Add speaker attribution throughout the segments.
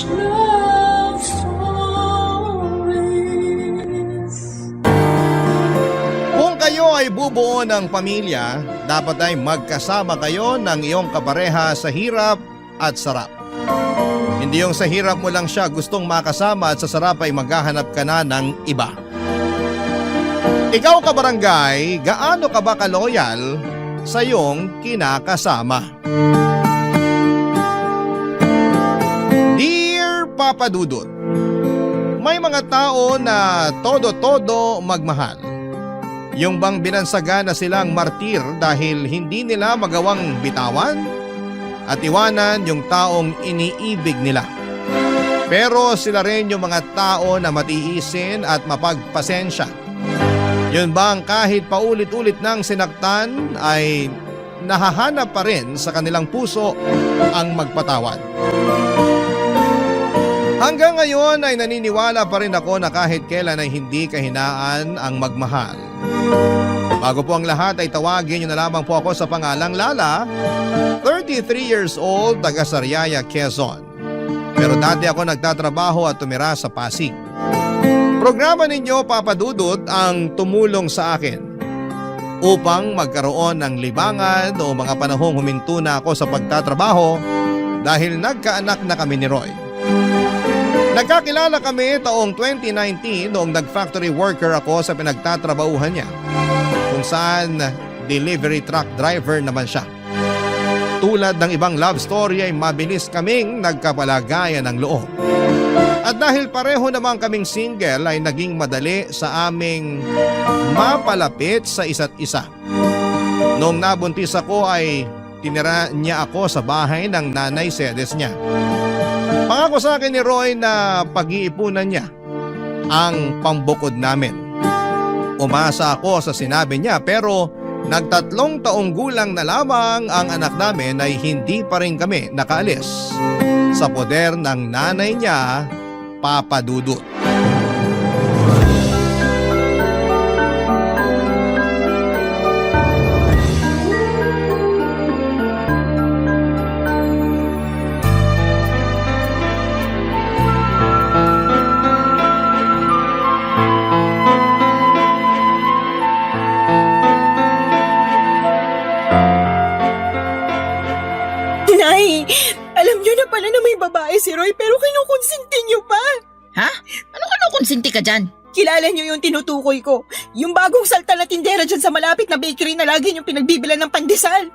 Speaker 1: love stories.
Speaker 2: Kung kayo ay bubuo ng pamilya, dapat ay magkasama kayo ng iyong kapareha sa hirap at sarap. Hindi yung sa hirap mo lang siya gustong makasama at sa sarap ay maghahanap ka na ng iba. Ikaw kabarangay, gaano ka ba kaloyal sa iyong kinakasama? Dear Papa Dudut, may mga tao na todo-todo magmahal. Yung bang binansagan na silang martir dahil hindi nila magawang bitawan at iwanan yung taong iniibig nila. Pero sila rin yung mga tao na matiisin at mapagpasensya. Yun bang kahit paulit-ulit nang sinaktan ay nahahanap pa rin sa kanilang puso ang magpatawad. Hanggang ngayon ay naniniwala pa rin ako na kahit kailan ay hindi kahinaan ang magmahal. Bago po ang lahat ay tawagin niyo na lamang po ako sa pangalang Lala, 33 years old, taga Sariaya, Quezon. Pero dati ako nagtatrabaho at tumira sa Pasig. Programa ninyo, Papa Dudut, ang tumulong sa akin upang magkaroon ng libangan o mga panahong huminto na ako sa pagtatrabaho dahil nagkaanak na kami ni Roy. Nagkakilala kami taong 2019 noong nag-factory worker ako sa pinagtatrabahuhan niya, kung saan delivery truck driver naman siya. Tulad ng ibang love story ay mabilis kaming nagkapalagayan ng loob. At dahil pareho naman kaming single ay naging madali sa aming mapalapit sa isa't isa. Noong nabuntis ako ay tinira niya ako sa bahay ng nanay sedes niya. Pangako sa akin ni Roy na pag-iipunan niya ang pambukod namin. Umasa ako sa sinabi niya pero nagtatlong taong gulang na lamang ang anak namin ay hindi pa rin kami nakaalis sa poder ng nanay niya, Papa Dudut.
Speaker 3: Nay, alam niyo na pala na may babae si Roy pero kinukonsinti niyo pa.
Speaker 4: Ha? Ano konsinti ka dyan?
Speaker 3: Kilala niyo yung tinutukoy ko. Yung bagong salta na tindera dyan sa malapit na bakery na lagi niyong pinagbibilan ng pandesal.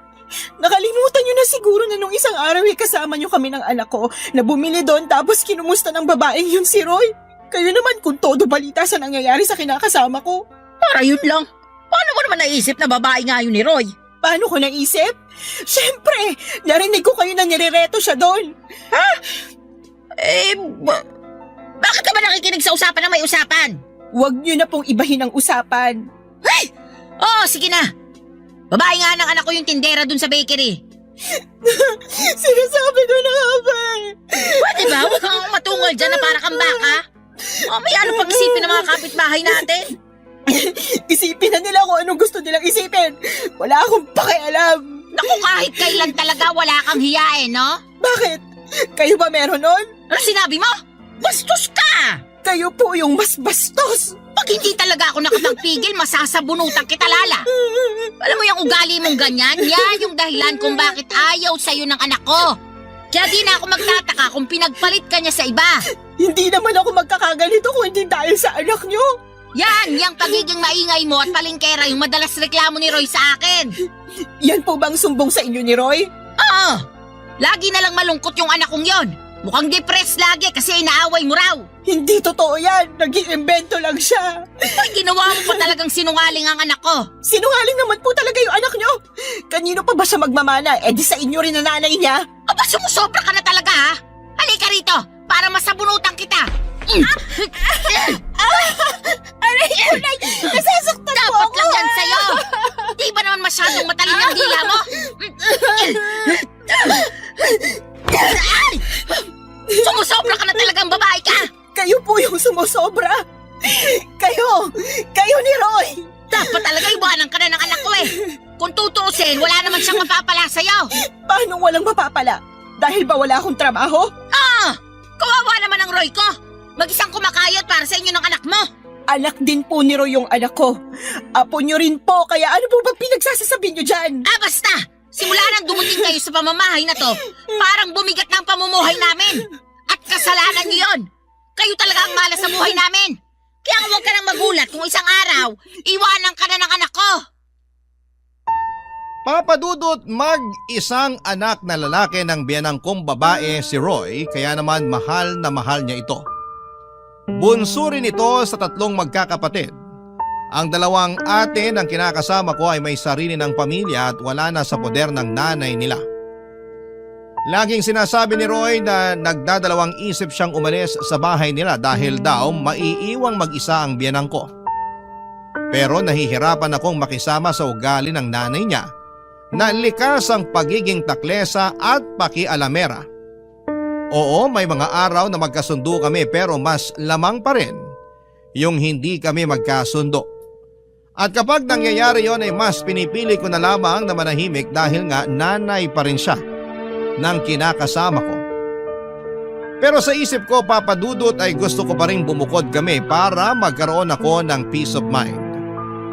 Speaker 3: Nakalimutan niyo na siguro na nung isang araw ay kasama niyo kami ng anak ko na bumili doon tapos kinumusta ng babaeng yun si Roy. Kayo naman kung todo balita sa nangyayari sa kinakasama ko.
Speaker 4: Para yun lang. Paano mo naman naisip na babae nga yun ni Roy?
Speaker 3: Paano ko naisip? Siyempre, narinig ko kayo na nirereto siya doon.
Speaker 4: Ha? Bakit ka ba nakikinig sa usapan na may usapan?
Speaker 3: Huwag niyo na pong ibahin ang usapan.
Speaker 4: Hey! Oo, sige na. Babae nga ng anak ko yung tindera dun sa bakery.
Speaker 3: Sinasabi ko na nga ba?
Speaker 4: Pwede ba? Huwag kang matungol dyan na para kang baka. O may ano pang isipin ng mga kapitbahay natin?
Speaker 3: Isipin na nila kung anong gusto nilang isipin. Wala akong pakialam.
Speaker 4: Naku, kahit kailan talaga wala kang hiyain, no?
Speaker 3: Bakit? Kayo ba meron nun?
Speaker 4: Ano sinabi mo? Bastos ka!
Speaker 3: Kayo po yung mas bastos.
Speaker 4: Pag hindi talaga ako nakapagpigil, masasabunutan kita, Lala. Alam mo yung ugali mong ganyan? Yan yung dahilan kung bakit ayaw sa'yo ng anak ko. Kaya di na ako magtataka kung pinagpalit ka niya sa iba.
Speaker 3: Hindi naman ako magkakaganito kung hindi dahil sa anak nyo.
Speaker 4: Yan, yung pagiging maingay mo at palingkera yung madalas reklamo ni Roy sa akin.
Speaker 3: Yan po bang sumbong sa inyo ni Roy?
Speaker 4: Oo, lagi na lang malungkot yung anak kong yon. Mukhang depressed lagi kasi inaaway mo raw.
Speaker 3: Hindi totoo yan. Nag-iimbento lang siya.
Speaker 4: Ay, ginawa mo pa talagang sinungaling ang anak ko.
Speaker 3: Sinungaling naman po talaga yung anak nyo. Kanino pa ba siya magmamana? Eh di sa inyo rin na nanay niya.
Speaker 4: Aba, sumusobra ka na talaga, ha? Halika rito para masabunutan kita.
Speaker 3: Aray! Nasasaktan po
Speaker 4: Dapat
Speaker 3: ako!
Speaker 4: lang yan sa'yo. Di ba naman masyadong matalin ang dila mo? Ay! Sumusobra ka na talagang babae ka.
Speaker 3: Kayo po yung sumusobra. Kayo ni Roy.
Speaker 4: Dapat talaga iwanan ka na ng anak ko eh. Kung tutuusin, wala naman siyang mapapala sa'yo.
Speaker 3: Paano walang mapapala? Dahil ba wala akong trabaho?
Speaker 4: Ah! Kawawa Roy ko? Mag-isang kumakayod para sa inyo ng anak mo.
Speaker 3: Anak din po ni Roy yung anak ko. Apo niyo rin po, kaya ano po ba pinagsasasabi niyo dyan?
Speaker 4: Basta! Simula nang dumating kayo sa pamamahay na to, parang bumigat na ang pamumuhay namin. At kasalanan niyo yun. Kayo talaga ang malas sa buhay namin. Kaya huwag ka nang magulat kung isang araw, iwanan ka na ng anak ko.
Speaker 2: Papa Dudut, mag-isang anak na lalaki ng biyanang kong babae si Roy, kaya naman mahal na mahal niya ito. Bunso rin ito sa 3 magkakapatid. Ang 2 ate ng kinakasama ko ay may sarili ng pamilya at wala na sa poder ng nanay nila. Laging sinasabi ni Roy na nagdadalawang isip siyang umalis sa bahay nila dahil daw maiiwang mag-isa ang biyanang ko. Pero nahihirapan akong makisama sa ugali ng nanay niya na likas ang pagiging taklesa at pakialamera. Oo, may mga araw na magkasundo kami pero mas lamang pa rin yung hindi kami magkasundo. At kapag nangyayari yon ay mas pinipili ko na lamang na manahimik dahil nga nanay pa rin siya ng kinakasama ko. Pero sa isip ko, Papa Dudut, ay gusto ko pa rin bumukod kami para magkaroon ako ng peace of mind.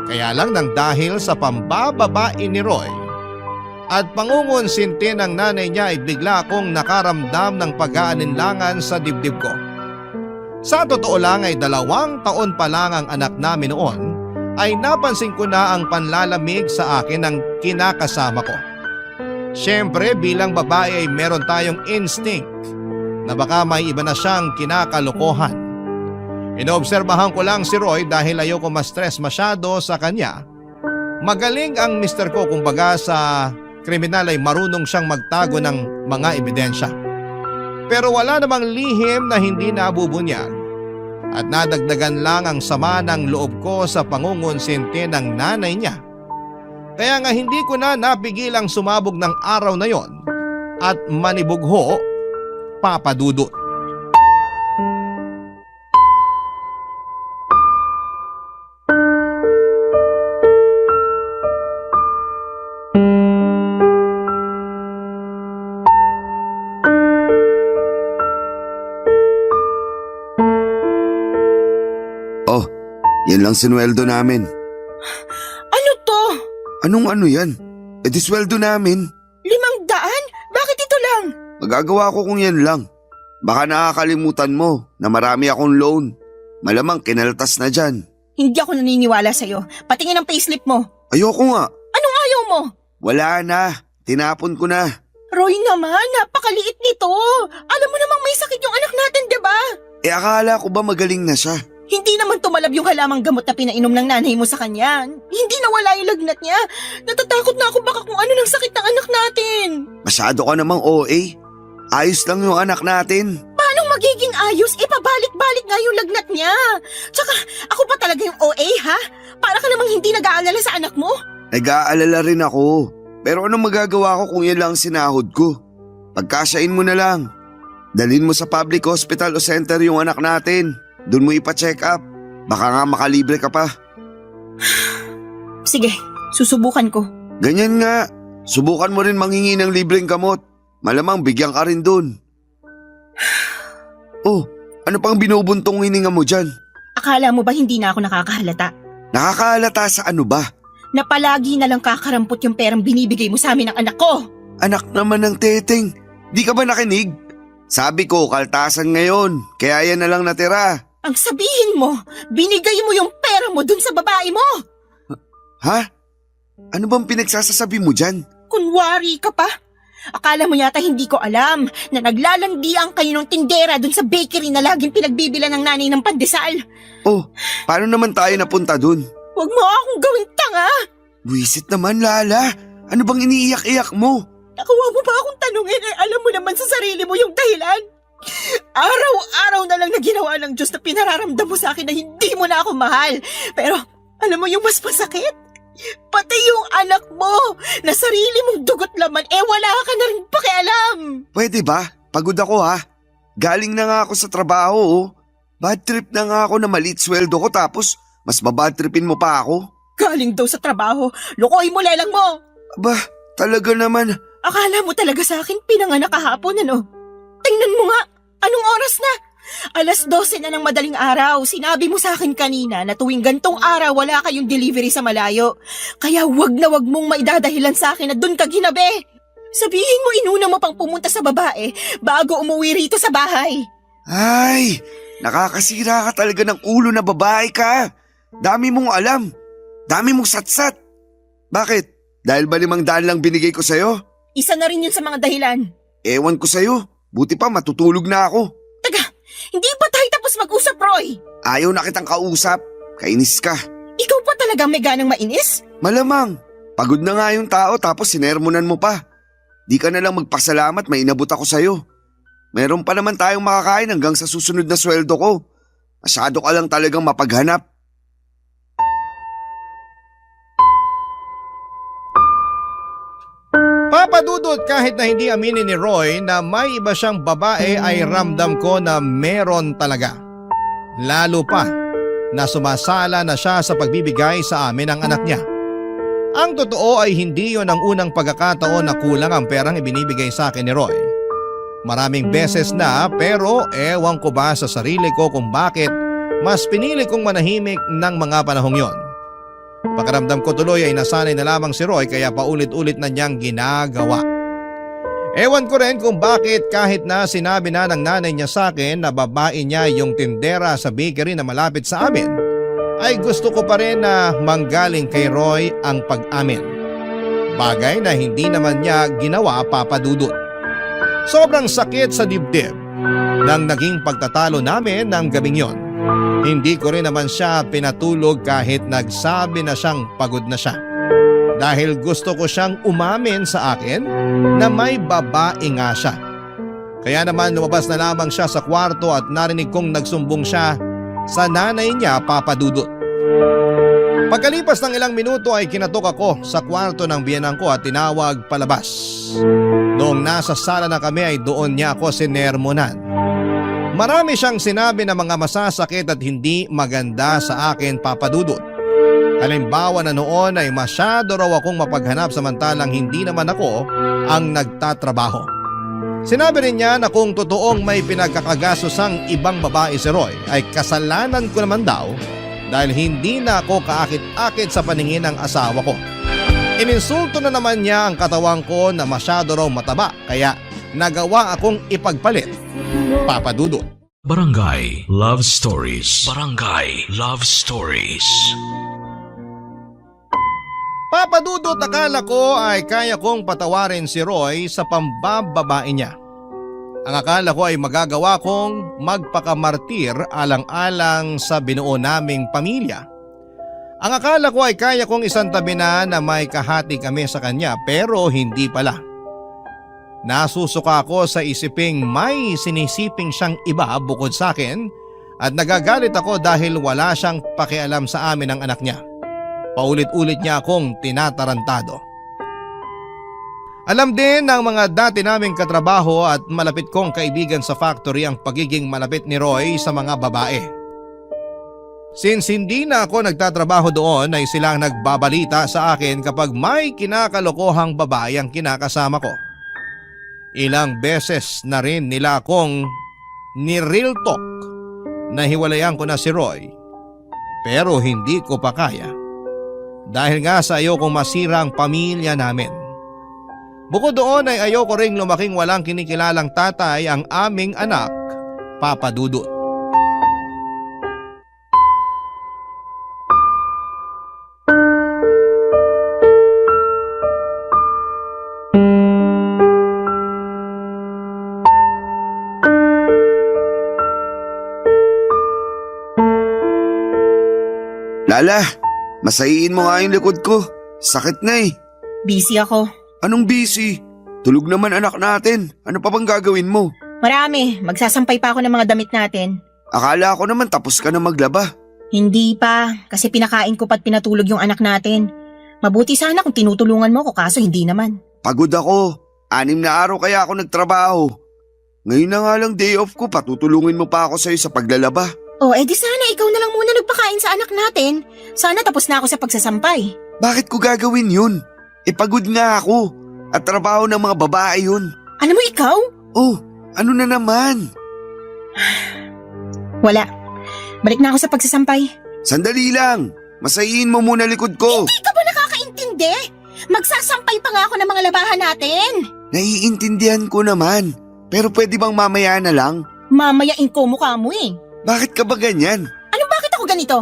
Speaker 2: Kaya lang nang dahil sa pambababae ni Roy at pangungonsinti ng nanay niya ay bigla akong nakaramdam ng pag-aalinlangan sa dibdib ko. Sa totoo lang ay 2 taon pa lang ang anak namin noon ay napansin ko na ang panlalamig sa akin ng kinakasama ko. Siyempre bilang babae ay meron tayong instinct na baka may iba na siyang kinakalokohan. Inoobserbahan ko lang si Roy dahil ayoko ma-stress masyado sa kanya. Magaling ang mister ko, kumbaga sa kriminal ay marunong siyang magtago ng mga ebidensya. Pero wala namang lihim na hindi nabubunyag at nadagdagan lang ang sama ng loob ko sa pangungonsinti ng nanay niya. Kaya nga hindi ko na napigilang sumabog ng araw na yon at manibugho, Papa Dudut.
Speaker 1: Yan lang sinweldo namin.
Speaker 3: Ano to?
Speaker 1: Anong ano yan? E di sweldo namin.
Speaker 3: 500? Bakit ito lang?
Speaker 1: Magagawa ko kung yan lang. Baka nakakalimutan mo na marami akong loan. Malamang kinaltas na dyan.
Speaker 3: Hindi ako naniniwala sa'yo. Patingin ang payslip mo.
Speaker 1: Ayoko nga.
Speaker 3: Anong ayaw mo?
Speaker 1: Wala na. Tinapon ko na.
Speaker 3: Roy naman, napakaliit nito. Alam mo namang may sakit yung anak natin, diba?
Speaker 1: E akala ko ba magaling na siya?
Speaker 3: Hindi naman tumalab yung halamang gamot na pinainom ng nanay mo sa kanya. Hindi nawala yung lagnat niya. Natatakot na ako baka kung ano ng sakit ng anak natin.
Speaker 1: Masyado ka namang OA. Ayos lang yung anak natin.
Speaker 3: Paano magiging ayos? Pabalik-balik nga yung lagnat niya. Tsaka ako pa talaga yung OA, ha? Para ka namang hindi nag-aalala sa anak mo?
Speaker 1: Nag-aalala rin ako. Pero anong magagawa ko kung yan lang sinahod ko? Pagkasyain mo na lang. Dalhin mo sa public hospital o center yung anak natin. Doon mo ipa-check up. Baka nga makalibre ka pa.
Speaker 3: Sige, susubukan ko.
Speaker 1: Ganyan nga. Subukan mo rin manghingi ng libreng gamot. Malamang bigyan ka rin doon. Oh, ano pang binubuntong hininga mo dyan?
Speaker 3: Akala mo ba hindi na ako nakakahalata?
Speaker 1: Nakakahalata sa ano ba?
Speaker 3: Na palagi na lang kakarampot yung perang binibigay mo sa amin ng anak ko.
Speaker 1: Anak naman ng teteng. Di ka ba nakinig? Sabi ko, kaltasan ngayon. Kaya yan na lang natira.
Speaker 3: Ang sabihin mo, binigay mo yung pera mo dun sa babae mo.
Speaker 1: Ha? Ano bang pinagsasasabi mo dyan?
Speaker 3: Kunwari ka pa. Akala mo yata hindi ko alam na naglalandian kayo ng tindera dun sa bakery na laging pinagbibila ng nanay ng pandesal.
Speaker 1: Oh, paano naman tayo napunta dun?
Speaker 3: Huwag mo akong gawing tanga.
Speaker 1: Wisit naman, Lala. Ano bang iniiyak-iyak mo?
Speaker 3: Nakuha mo pa akong tanungin alam mo naman sa sarili mo yung dahilan. Araw-araw na lang na ginawa ng Diyos na pinararamdam mo sa akin na hindi mo na ako mahal. Pero alam mo yung mas masakit? Pati yung anak mo na sarili mong dugot laman wala ka na rin pakialam.
Speaker 1: Pwede ba? Pagod ako ha. Galing na nga ako sa trabaho oh. Bad trip na nga ako na maliit sweldo ko tapos mas babad tripin mo pa ako.
Speaker 3: Galing daw sa trabaho, lukoy mo lelang mo.
Speaker 1: Aba, talaga naman.
Speaker 3: Akala mo talaga sa akin pinanganak kahapon ano? Tingnan mo nga, anong oras na? 12 na ng madaling araw. Sinabi mo sa akin kanina na tuwing gantong araw wala kayong delivery sa malayo. Kaya wag na wag mong maidadahilan sa akin na doon ka ginabi. Sabihin mo inuna mo pang pumunta sa babae bago umuwi rito sa bahay.
Speaker 1: Ay, nakakasira ka talaga ng ulo na babae ka. Dami mong alam. Dami mong satsat. Bakit? Dahil ba 500 lang binigay ko sa'yo?
Speaker 3: Isa na rin yun sa mga dahilan.
Speaker 1: Ewan ko sa'yo. Buti pa matutulog na ako.
Speaker 3: Taga, hindi pa tayo tapos mag-usap, Roy.
Speaker 1: Ayaw na kitang kausap. Kainis ka.
Speaker 3: Ikaw pa talaga may ganang mainis?
Speaker 1: Malamang. Pagod na nga yung tao tapos sinermonan mo pa. Di ka na lang magpasalamat, may inabot ako sa'yo. Meron pa naman tayong makakain hanggang sa susunod na sweldo ko. Masyado ka lang talagang mapaghanap.
Speaker 2: Papadudot, kahit na hindi aminin ni Roy na may iba siyang babae ay ramdam ko na meron talaga. Lalo pa na sumasala na siya sa pagbibigay sa amin ng anak niya. Ang totoo ay hindi yon ang unang pagkakataon na kulang ang perang ibinibigay sa akin ni Roy. Maraming beses na, pero ewan ko ba sa sarili ko kung bakit mas pinili kong manahimik ng mga panahong yon. Pakiramdam ko tuloy ay nasanay na lamang si Roy kaya paulit-ulit na niyang ginagawa. Ewan ko rin kung bakit kahit na sinabi na ng nanay niya sa akin na babae niya yung tindera sa bakery na malapit sa amin, ay gusto ko pa rin na manggaling kay Roy ang pag-amin. Bagay na hindi naman niya ginawa, Papadudot. Sobrang sakit sa dibdib nang naging pagtatalo namin ng gabing yon. Hindi ko rin naman siya pinatulog kahit nagsabi na siyang pagod na siya. Dahil gusto ko siyang umamin sa akin na may babae nga siya. Kaya naman lumabas na lamang siya sa kwarto at narinig kong nagsumbong siya sa nanay niya, Papadudot. Pagkalipas ng ilang minuto ay kinatok ako sa kwarto ng biyenan ko at tinawag palabas. Noong nasa sala na kami ay doon niya ako sinermonan. Marami siyang sinabi na mga masasakit at hindi maganda sa akin, Papadudot. Halimbawa na noon ay masyado raw akong mapaghanap samantalang hindi naman ako ang nagtatrabaho. Sinabi rin niya na kung totoong may pinagkakagasosang ibang babae si Roy ay kasalanan ko naman daw dahil hindi na ako kaakit-akit sa paningin ng asawa ko. Ininsulto na naman niya ang katawan ko na masyado raw mataba kaya nagawa akong ipagpalit, Papadudot.
Speaker 5: Barangay Love Stories. Barangay Love Stories.
Speaker 2: Papadudot, akala ko ay kaya kong patawarin si Roy sa pambababae niya. Ang akala ko ay magagawa kong magpakamartir alang-alang sa binuo naming pamilya. Ang akala ko ay kaya kong isantabi na may kahati kami sa kanya pero hindi pala. Nasusuka ako sa isiping may sinisiping siyang iba bukod sa akin at nagagalit ako dahil wala siyang pakialam sa amin ng anak niya. Paulit-ulit niya akong tinatarantado. Alam din ng mga dati naming katrabaho at malapit kong kaibigan sa factory ang pagiging malapit ni Roy sa mga babae. Since hindi na ako nagtatrabaho doon ay sila ang nagbabalita sa akin kapag may kinakalokohang babae ang kinakasama ko. Ilang beses na rin nila akong ni-real talk na hiwalayan ko na si Roy pero hindi ko pa kaya. Dahil nga sa ayokong masira ang pamilya namin. Bukod doon ay ayoko ring lumaking walang kinikilalang tatay ang aming anak, Papadudot.
Speaker 1: Lala, masahiin mo nga yung likod ko. Sakit na eh.
Speaker 3: Busy ako.
Speaker 1: Anong busy? Tulog naman anak natin. Ano pa bang gagawin mo?
Speaker 3: Marami. Magsasampay pa ako ng mga damit natin.
Speaker 1: Akala ko naman tapos ka na maglaba.
Speaker 3: Hindi pa. Kasi pinakain ko pa't pinatulog yung anak natin. Mabuti sana kung tinutulungan mo ko kaso hindi naman.
Speaker 1: Pagod ako. 6 na araw kaya ako nagtrabaho. Ngayon na nga lang day off ko, patutulungin mo pa ako sa'yo sa paglalaba.
Speaker 3: Oh, edi sana ikaw na lang muna nagpakain sa anak natin. Sana tapos na ako sa pagsasampay.
Speaker 1: Bakit ko gagawin yun? Pagod nga ako. At trabaho ng mga babae yun.
Speaker 3: Alam mo ikaw?
Speaker 1: Oh, ano na naman?
Speaker 3: Wala. Balik na ako sa pagsasampay.
Speaker 1: Sandali lang. Masayin mo muna likod ko.
Speaker 3: Hindi ka ba nakakaintindi? Magsasampay pa nga ako ng mga labahan natin.
Speaker 1: Naiintindihan ko naman. Pero pwede bang mamaya na lang?
Speaker 3: Mamayain ko mukha mo eh.
Speaker 1: Bakit ka ba ganyan?
Speaker 3: Ano bakit ako ganito?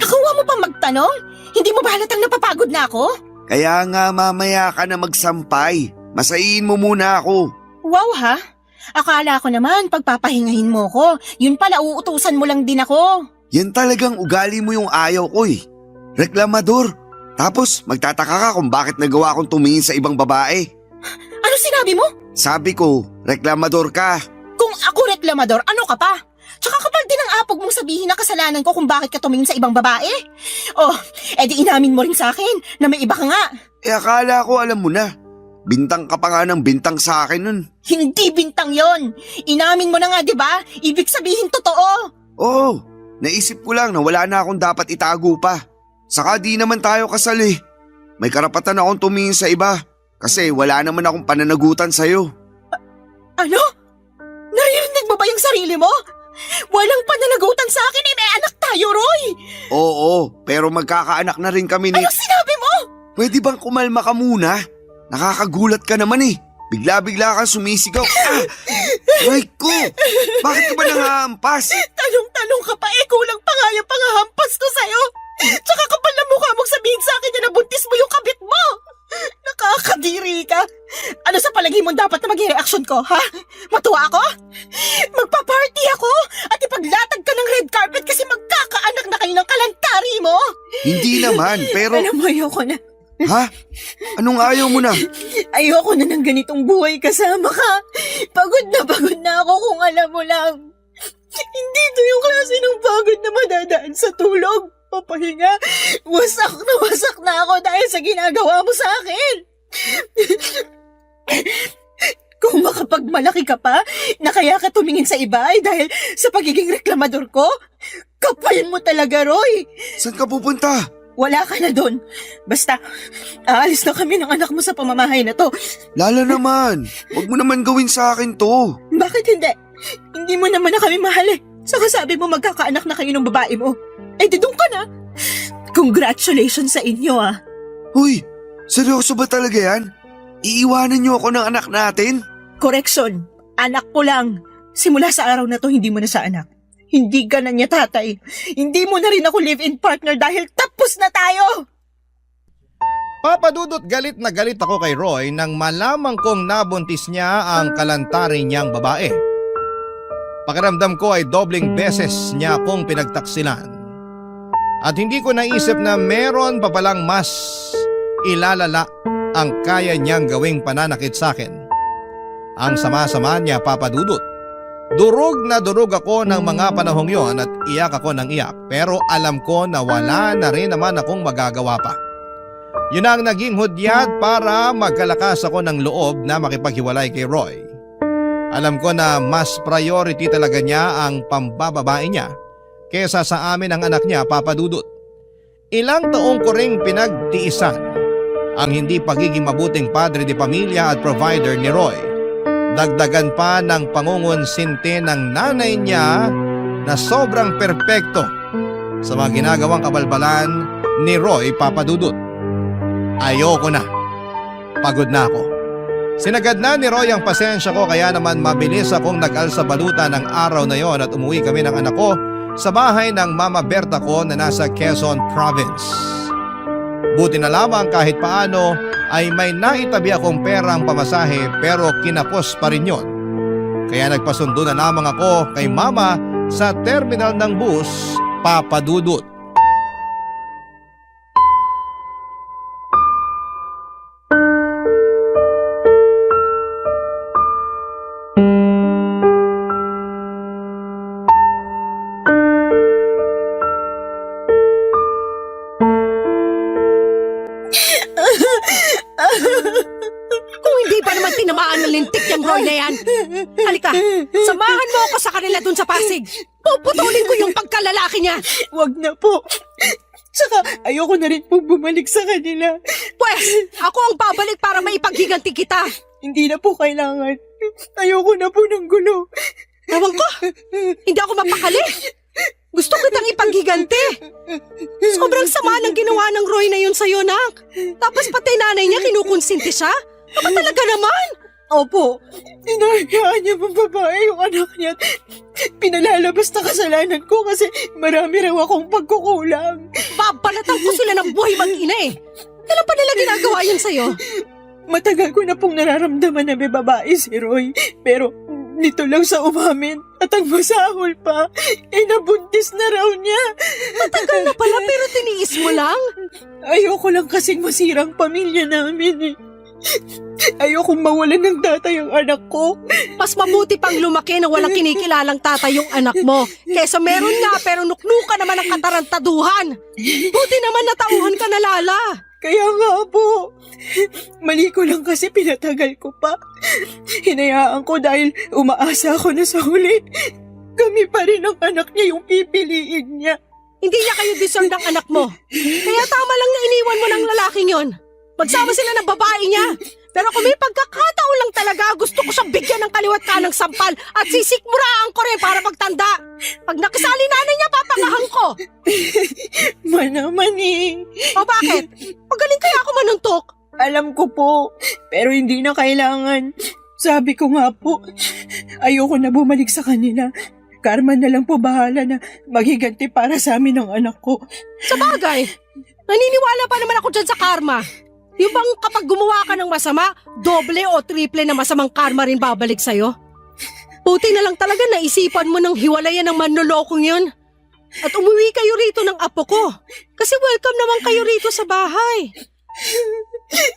Speaker 3: Nakuha mo pa magtanong? Hindi mo ba halatang napapagod na ako?
Speaker 1: Kaya nga mamaya ka na magsampay. Masayin mo muna ako.
Speaker 3: Wow ha? Akala ko naman pagpapahingahin mo ko. Yun pala uutusan mo lang din ako.
Speaker 1: Yan talagang ugali mo yung ayaw ko eh. Reklamador. Tapos magtataka ka kung bakit nagawa kong tumingin sa ibang babae.
Speaker 3: Ano sinabi mo?
Speaker 1: Sabi ko, reklamador ka.
Speaker 3: Kung ako reklamador, ano ka pa? Tsaka kapal din ang apog mong sabihin na kasalanan ko kung bakit ka tumingin sa ibang babae. Oh, edi inamin mo rin sa akin na may iba ka nga.
Speaker 1: Akala ko alam mo na. Bintang ka pa nga ng bintang sa akin nun.
Speaker 3: Hindi bintang yon. Inamin mo na nga, di ba? Ibig sabihin totoo.
Speaker 1: Oo, naisip ko lang na wala na akong dapat itago pa. Saka di naman tayo kasal eh. May karapatan akong tumingin sa iba kasi wala naman akong pananagutan sa'yo.
Speaker 3: Ano? Naririnig mo ba yung sarili mo? Walang pananagutan sa akin eh, may anak tayo, Roy!
Speaker 1: Oo, pero magkakaanak na rin kami ni...
Speaker 3: Ano sinabi mo?
Speaker 1: Pwede bang kumalma ka muna? Nakakagulat ka naman eh. Bigla-bigla kang sumisigaw. Ay ko! Bakit ka ba nangahampas?
Speaker 3: Tanong-tanong ka pa eh, kulang pa nga yung pangahampas ko sa'yo. Tsaka kapal na mukha mong sabihin sa akin na nabuntis mo yung kabit mo. Nakakadiri ka. Ano sa palagi mo dapat na maging reaksyon ko, ha? Matuwa ako? Magpa-party ako at ipaglatag ka ng red carpet kasi magkakaanak na kayo ng kalantari mo?
Speaker 1: Hindi naman, pero...
Speaker 3: Alam mo, ayoko na.
Speaker 1: Ha? Anong ayaw mo na?
Speaker 3: Ayoko na ng ganitong buhay kasama ka. Pagod na ako kung alam mo lang. Hindi ito yung klase ng pagod na madadaan sa tulog. Papahinga, wasak na ako dahil sa ginagawa mo sa akin. Kung makapagmalaki ka pa, na kaya ka tumingin sa iba ay dahil sa pagiging reklamador ko, kapal mo talaga, Roy.
Speaker 1: Saan ka pupunta?
Speaker 3: Wala ka na doon. Basta, aalis na kami ng anak mo sa pamamahay na to.
Speaker 1: Lala naman, huwag mo naman gawin sa akin to.
Speaker 3: Bakit hindi? Hindi mo naman na kami mahal eh. Saka sabi mo magkakaanak na kayo ng babae mo. Eh di doon ka na. Congratulations sa inyo ah.
Speaker 1: Uy, seryoso ba talaga yan? Iiwanan niyo ako ng anak natin?
Speaker 3: Correction, anak ko lang. Simula sa araw na to, hindi mo na sa anak. Hindi ka na niya tatay. Hindi mo na rin ako live-in partner dahil tapos na tayo.
Speaker 2: Papadudot galit na galit ako kay Roy nang malamang kong nabuntis niya ang kalantari niyang babae. Pakiramdam ko ay dobling beses niya akong pinagtaksilan. At hindi ko naisip na meron pa palang mas ilalala ang kaya niyang gawing pananakit sa akin. Ang sama-sama niya, Papadudot. Durog na durog ako ng mga panahong yon at iyak ako ng iyak, pero alam ko na wala na rin naman akong magagawa pa. Yun ang naging hudyat para magkalakas ako ng loob na makipaghiwalay kay Roy. Alam ko na mas priority talaga niya ang pambababae niya kesa sa amin ang anak niya, Papadudot. Ilang taong ko ring pinagtiisan ang hindi pagiging mabuting padre de pamilya at provider ni Roy. Dagdagan pa ng pangungonsinti ng nanay niya na sobrang perpekto sa mga ginagawang kabalbalan ni Roy, Papadudot. Ayoko na. Pagod na ako. Sinagad na ni Roy ang pasensya ko kaya naman mabilis akong nag-alsa baluta ng araw na yon at umuwi kami ng anak ko sa bahay ng Mama Berta ko na nasa Quezon Province. Buti na lamang kahit paano ay may naitabi akong perang pamasahe pero kinapos pa rin yon. Kaya nagpasundo na lamang ako kay Mama sa terminal ng bus, Papadudot.
Speaker 6: Kung hindi pa naman tinamaan ng lintik yung Roy na yan. Halika, samahan mo ako sa kanila dun sa Pasig. Puputulin ko yung pagkalalaki niya.
Speaker 3: Wag na po. Saka ayoko na rin pong bumalik sa kanila.
Speaker 6: Pwes, ako ang babalik para maipaghiganti kita.
Speaker 3: Hindi na po kailangan. Ayoko na po ng gulo.
Speaker 6: Ewan ko, hindi ako mapakali. Gusto kitang ipaghiganti. Sobrang sama ng ginawa ng Roy na yun sa'yo, nak. Tapos pati nanay niya kinukonsinti siya. Ano talaga naman?
Speaker 3: Opo, inahayaan niya ng babae yung anak niya. Pinalalabas na kasalanan ko kasi marami raw akong pagkukulang.
Speaker 6: Babalatan ko sila ng buhay mag-ina eh. Kailan pa nila ginagawa yun sa'yo?
Speaker 3: Matagal ko na pong nararamdaman na may babae si Roy. Pero nito lang sa umamin at ang masahol pa, nabuntis na raw niya.
Speaker 6: Matagal na pala pero tiniis mo lang.
Speaker 3: Ayoko lang kasing masirang pamilya namin eh. Ayokong mawalan ng tatay ang anak ko.
Speaker 6: Mas mabuti pang lumaki na walang kinikilalang tatay yung anak mo. Kesa meron nga pero nuknuka naman ang katarantaduhan. Buti naman natauhan ka na, Lala.
Speaker 3: Kaya nga po, mali ko lang kasi pinatagal ko pa. Hinayaan ko dahil umaasa ako na sa huli. Kami pa rin ang anak niya yung pipiliin niya.
Speaker 6: Hindi niya kayo deserve ng anak mo. Kaya tama lang na iniwan mo ng lalaking yon. Magsama sila ng babae niya. Pero kung may pagkakataon lang talaga, gusto ko siyang bigyan ng kaliwat ka ng sampal at sisikmuraan ko rin para magtanda. Pag nakisali nanay niya, papangahan ko.
Speaker 3: Manaman eh.
Speaker 6: O bakit? Magaling kaya ako manuntok?
Speaker 3: Alam ko po, pero hindi na kailangan. Sabi ko nga po, ayoko na bumalik sa kanila. Karma na lang po bahala na maghiganti para sa amin ng anak ko.
Speaker 6: Sa bagay, naniniwala pa naman ako dyan sa karma. Yung bang kapag gumawa ka ng masama, doble o triple na masamang karma rin babalik sa'yo? Buti na lang talaga naisipan mo ng hiwalayan ng manlolokong yun. At umuwi kayo rito ng apo ko. Kasi welcome naman kayo rito sa bahay.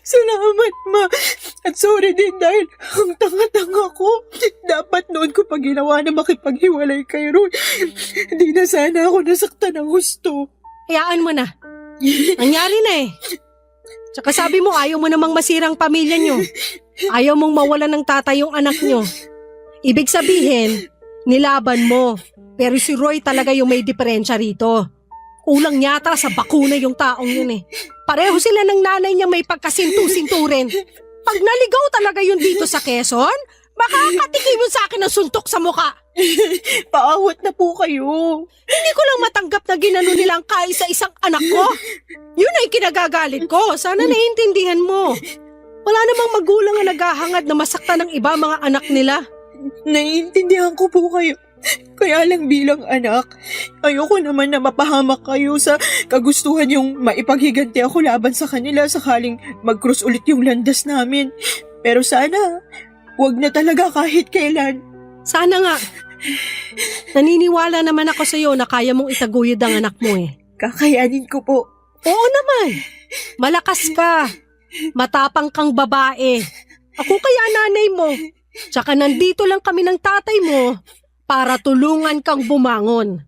Speaker 3: Salamat, Ma. At sorry din dahil ang tanga-tanga ko. Dapat noon ko pa ginawa na makipaghiwalay kay Roy. Hindi na sana ako nasaktan ng gusto.
Speaker 6: Hayaan mo na. Nangyari na eh. Tsaka sabi mo ayaw mo namang masirang pamilya nyo. Ayaw mong mawalan ng tatay yung anak nyo. Ibig sabihin, nilaban mo. Pero si Roy talaga yung may diferensya rito. Kulang yata sa bakuna yung taong yun eh. Pareho sila ng nanay niya may pagkasintu-sinturin. Pag naligaw talaga yun dito sa Quezon, makakatikim yun sa akin ng suntok sa muka.
Speaker 3: Paawat na po kayo.
Speaker 6: Hindi ko lang matanggap na ginano nilang kaisa-isang anak ko. Yun ay kinagagalit ko. Sana naiintindihan mo. Wala namang magulang na naghahangad na masaktan ng iba mga anak nila.
Speaker 3: Naiintindihan ko po kayo. Kaya lang bilang anak, ayoko naman na mapahamak kayo sa kagustuhan yung maipaghiganti ako laban sa kanila sakaling mag-cross ulit yung landas namin. Pero sana, wag na talaga kahit kailan.
Speaker 6: Sana nga. Naniniwala naman ako sa'yo na kaya mong itaguyod ang anak mo eh.
Speaker 3: Kakayanin ko po.
Speaker 6: Oo naman. Malakas ka. Matapang kang babae. Ako kaya nanay mo. Tsaka nandito lang kami ng tatay mo para tulungan kang bumangon.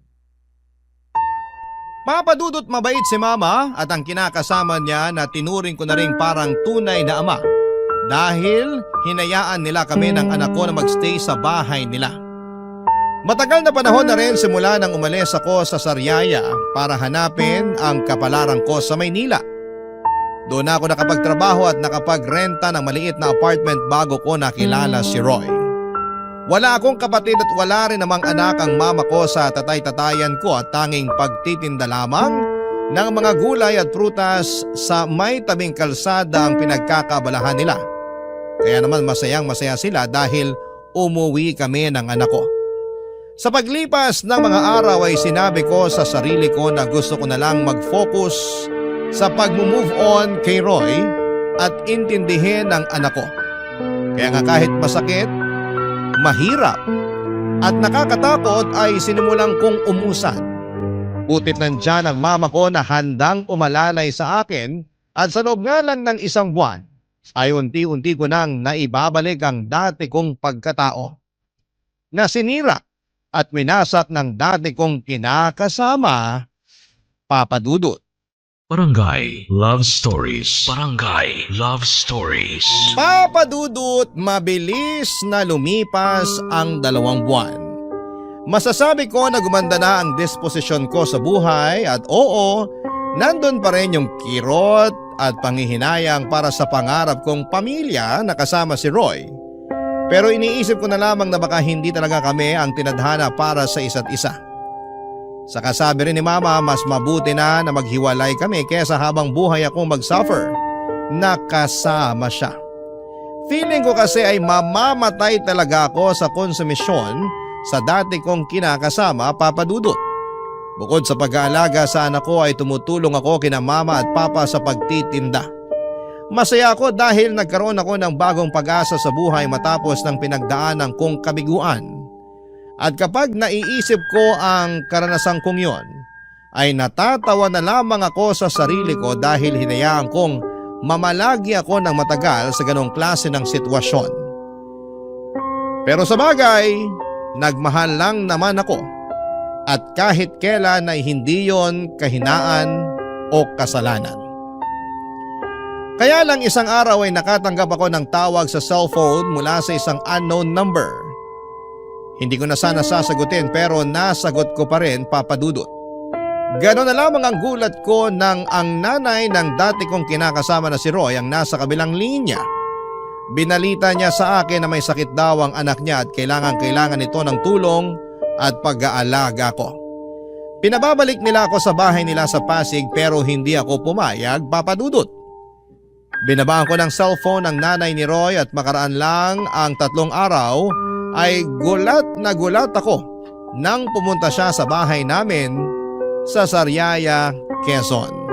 Speaker 2: Papadudot mabait si Mama at ang kinakasama niya na tinuring ko na rin parang tunay na ama. Dahil hinayaan nila kami ng anak ko na magstay sa bahay nila. Matagal na panahon na rin simula nang umalis ako sa Sariaya para hanapin ang kapalaran ko sa Maynila. Doon ako nakapagtrabaho at nakapagrenta ng maliit na apartment bago ko nakilala si Roy. Wala akong kapatid at wala rin namang anak ang mama ko sa tatay-tatayan ko at tanging pagtitinda lamang ng mga gulay at prutas sa may tabing kalsada ang pinagkakabalahan nila. Kaya naman masayang-masaya sila dahil umuwi kami ng anak ko. Sa paglipas ng mga araw ay sinabi ko sa sarili ko na gusto ko na lang mag-focus sa pag-move on kay Roy at intindihin ang anak ko. Kaya nga kahit masakit, mahirap at nakakatakot ay sinimulang kong umusan. Butit nandyan ang mama ko na handang umalalay sa akin at sa loob nga lang ng isang buwan ay unti-unti ko nang naibabalik ang dati kong pagkatao na sinira at winasak ng dati kong kinakasama, Papa Dudut.
Speaker 5: Barangay Love Stories. Barangay Love Stories.
Speaker 2: Papa Dudut, mabilis na lumipas ang 2 buwan. Masasabi ko na gumanda na ang disposisyon ko sa buhay at oo, nandun pa rin yung kirot at panghihinayang para sa pangarap kong pamilya na kasama si Roy. Pero iniisip ko na lamang na baka hindi talaga kami ang tinadhana para sa isa't isa. Saka sabi rin ni Mama, mas mabuti na maghiwalay kami kesa habang buhay akong mag-suffer na kasama siya. Feeling ko kasi ay mamamatay talaga ako sa konsumisyon sa dati kong kinakasama, Papa Dudut. Bukod sa pag-aalaga sa anak ko ay tumutulong ako kina Mama at Papa sa pagtitinda. Masaya ako dahil nagkaroon ako ng bagong pag-asa sa buhay matapos ng pinagdaanan kong kabiguan. At kapag naiisip ko ang karanasang kong yon, ay natatawa na lamang ako sa sarili ko dahil hinayaan kong mamalagi ako ng matagal sa ganong klase ng sitwasyon. Pero sa bagay, nagmahal lang naman ako at kahit kailan ay hindi yon kahinaan o kasalanan. Kaya lang isang araw ay nakatanggap ako ng tawag sa cellphone mula sa isang unknown number. Hindi ko na sana sasagutin pero nasagot ko pa rin, Papa Dudut. Ganon na lamang ang gulat ko nang ang nanay ng dati kong kinakasama na si Roy ang nasa kabilang linya. Binalita niya sa akin na may sakit daw ang anak niya at kailangan ito ng tulong at pag-aalaga ko. Pinababalik nila ako sa bahay nila sa Pasig pero hindi ako pumayag, Papa Dudut. Binabaan ko ng cellphone ang nanay ni Roy at makaraan lang ang 3 araw ay gulat na gulat ako nang pumunta siya sa bahay namin sa Sariaya, Quezon.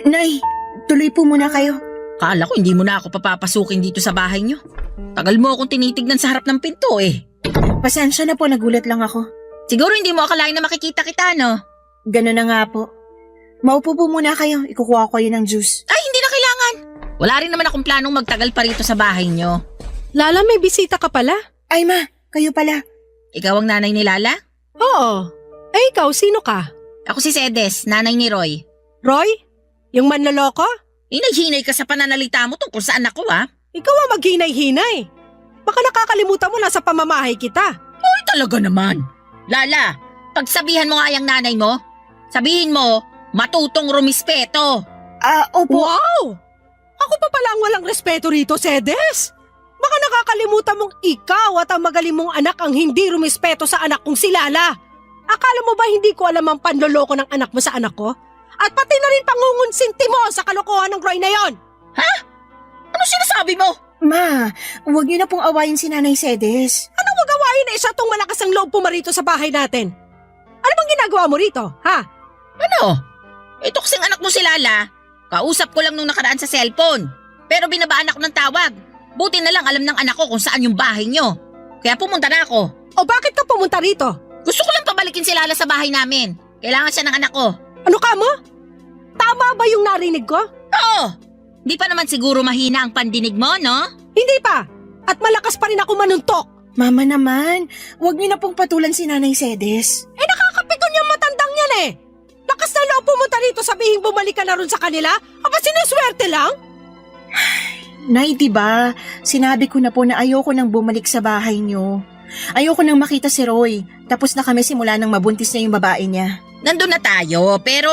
Speaker 3: Nay, tuloy po muna kayo.
Speaker 4: Kala ko hindi mo na ako papapasukin dito sa bahay niyo. Tagal mo akong tinitignan sa harap ng pinto eh.
Speaker 3: Pasensya na po, nagulat lang ako.
Speaker 4: Siguro hindi mo akalain na makikita kita, no?
Speaker 3: Ganun na nga po. Maupo po muna kayo, ikukuha ko yun ng juice.
Speaker 4: Ay, hindi na kailangan. Wala rin naman akong planong magtagal pa rito sa bahay niyo.
Speaker 6: Lala, may bisita ka pala?
Speaker 3: Ay ma, kayo pala.
Speaker 4: Ikaw ang nanay ni Lala?
Speaker 6: Oo. Eh ikaw, sino ka?
Speaker 4: Ako si Sedes, nanay ni Roy.
Speaker 6: Roy? Yung manloloko?
Speaker 4: Hinay-hinay ka sa pananalita mo tungkol sa anak ko, ha?
Speaker 6: Ikaw ang maghinay-hinay. Baka nakakalimutan mo nasa pamamahay kita.
Speaker 4: Ay, talaga naman. Lala, pagsabihan mo nga yung nanay mo, sabihin mo, matutong rumispeto.
Speaker 3: Opo.
Speaker 6: Wow! Ako pa pala ang walang respeto rito, Sedes. Baka nakakalimutan mong ikaw at ang magaling mong anak ang hindi rumispeto sa anak kong si Lala. Akala mo ba hindi ko alam ang panloloko ng anak mo sa anak ko? At pati na rin pangungunsinti mo sa kalokohan ng Roy na yon.
Speaker 4: Ha? Ano sinasabi mo?
Speaker 3: Ma, huwag niyo na pong awayin si Nanay Sedes.
Speaker 6: Anong magawain na isa tong malakas ang loob pumarito sa bahay natin? Ano bang ginagawa mo rito, ha?
Speaker 4: Ano? Ito kasing anak mo si Lala. Kausap ko lang nung nakaraan sa cellphone. Pero binabaan ako ng tawag. Buti na lang alam ng anak ko kung saan yung bahay nyo. Kaya pumunta na ako.
Speaker 6: O bakit ka pumunta rito?
Speaker 4: Gusto ko lang pabalikin si Lala sa bahay namin. Kailangan siya ng anak ko.
Speaker 6: Ano ka mo? Tama ba yung narinig ko?
Speaker 4: Oo! Di pa naman siguro mahina ang pandinig mo, no?
Speaker 6: Hindi pa. At malakas pa rin ako manuntok.
Speaker 3: Mama naman, huwag niyo na pong patulan si Nanay Sedes.
Speaker 6: Eh nakakapikon yung matandang yan eh. Lakas na loob pumunta rito sabihin bumalik ka na rin sa kanila? Aba sinuswerte lang?
Speaker 3: Nay, diba? Sinabi ko na po na ayoko nang bumalik sa bahay niyo. Ayoko nang makita si Roy. Tapos na kami simula nang mabuntis niya yung babae niya.
Speaker 4: Nandun na tayo, pero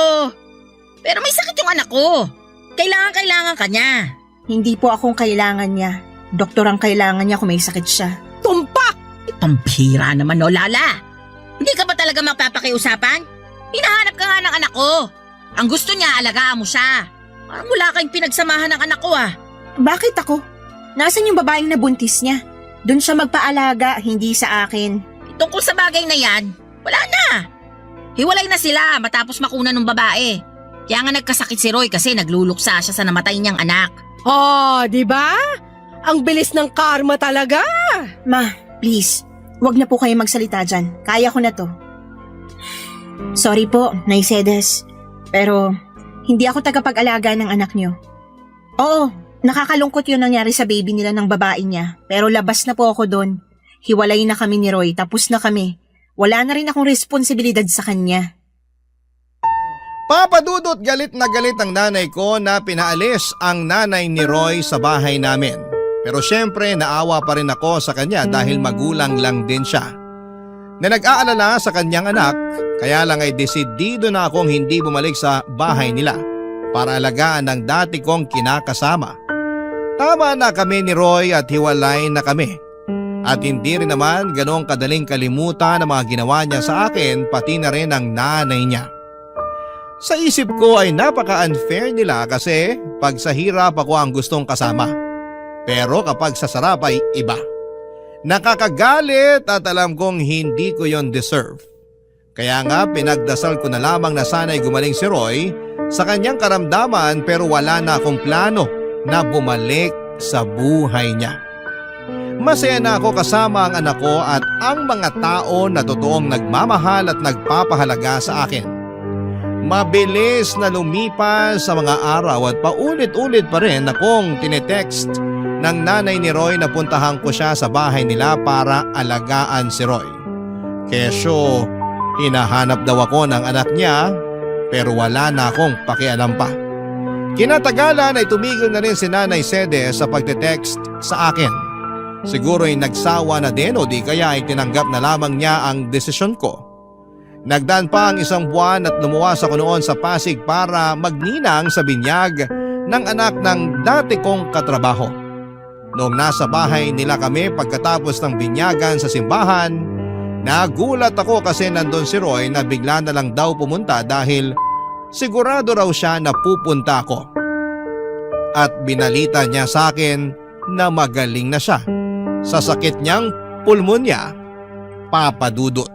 Speaker 4: may sakit yung anak ko. Kailangan ka niya.
Speaker 3: Hindi po akong kailangan niya. Doktor ang kailangan niya kung may sakit siya.
Speaker 6: Tumpak!
Speaker 4: Pampira naman, no, Lala? Hindi ka ba talaga magpapakiusapan? Hinahanap ka nga ng anak ko. Ang gusto niya, alagaan mo siya. Parang wala kayong pinagsamahan ng anak ko, ah.
Speaker 3: Bakit ako? Nasaan yung babaeng nabuntis niya? Doon siya magpaalaga, hindi sa akin.
Speaker 4: Tungkol sa bagay na yan, wala na. Hiwalay na sila matapos makuna ng babae. Kaya nga nagkasakit si Roy kasi nagluluksa siya sa namatay niyang anak.
Speaker 6: Oh, di ba? Ang bilis ng karma talaga.
Speaker 3: Ma, please, wag na po kayo magsalita dyan. Kaya ko na to. Sorry po, Nay Sedes. Pero, hindi ako tagapag-alaga ng anak niyo. Oo, nakakalungkot yun nangyari sa baby nila ng babae niya. Pero labas na po ako doon. Hiwalay na kami ni Roy, tapos na kami. Wala na rin akong responsibilidad sa kanya.
Speaker 2: Papadudot galit na galit ang nanay ko na pinaalis ang nanay ni Roy sa bahay namin. Pero syempre naawa pa rin ako sa kanya dahil magulang lang din siya. Na nag-aalala sa kanyang anak, kaya lang ay desidido na akong hindi bumalik sa bahay nila para alagaan ang dati kong kinakasama. Tama na kami ni Roy at hiwalay na kami. At hindi rin naman ganong kadaling kalimutan ang mga ginawa niya sa akin pati na rin ang nanay niya. Sa isip ko ay napaka-unfair nila kasi pag sa hirap ako ang gustong kasama. Pero kapag sa sarap ay iba. Nakakagalit at alam kong hindi ko yon deserve. Kaya nga pinagdasal ko na lamang na sana'y gumaling si Roy sa kanyang karamdaman pero wala na akong plano na bumalik sa buhay niya. Masaya na ako kasama ang anak ko at ang mga tao na totoong nagmamahal at nagpapahalaga sa akin. Mabilis na lumipas sa mga araw at paulit-ulit pa rin akong tinetext ng nanay ni Roy na puntahan ko siya sa bahay nila para alagaan si Roy. Kesyo, hinahanap daw ako ng anak niya pero wala na akong pakialam pa. Kinatagalan ay tumigil na rin si Nanay Sede sa pagte-text sa akin. Siguro ay nagsawa na din o di kaya ay tinanggap na lamang niya ang desisyon ko. Nagdaan pa ang 1 buwan at lumuwas ako noon sa Pasig para magninang sa binyag ng anak ng dati kong katrabaho. Noong nasa bahay nila kami pagkatapos ng binyagan sa simbahan, nagulat ako kasi nandun si Roy na bigla na lang daw pumunta dahil sigurado raw siya na pupunta ako. At binalita niya sa akin na magaling na siya sa sakit niyang pulmonya, papadudot.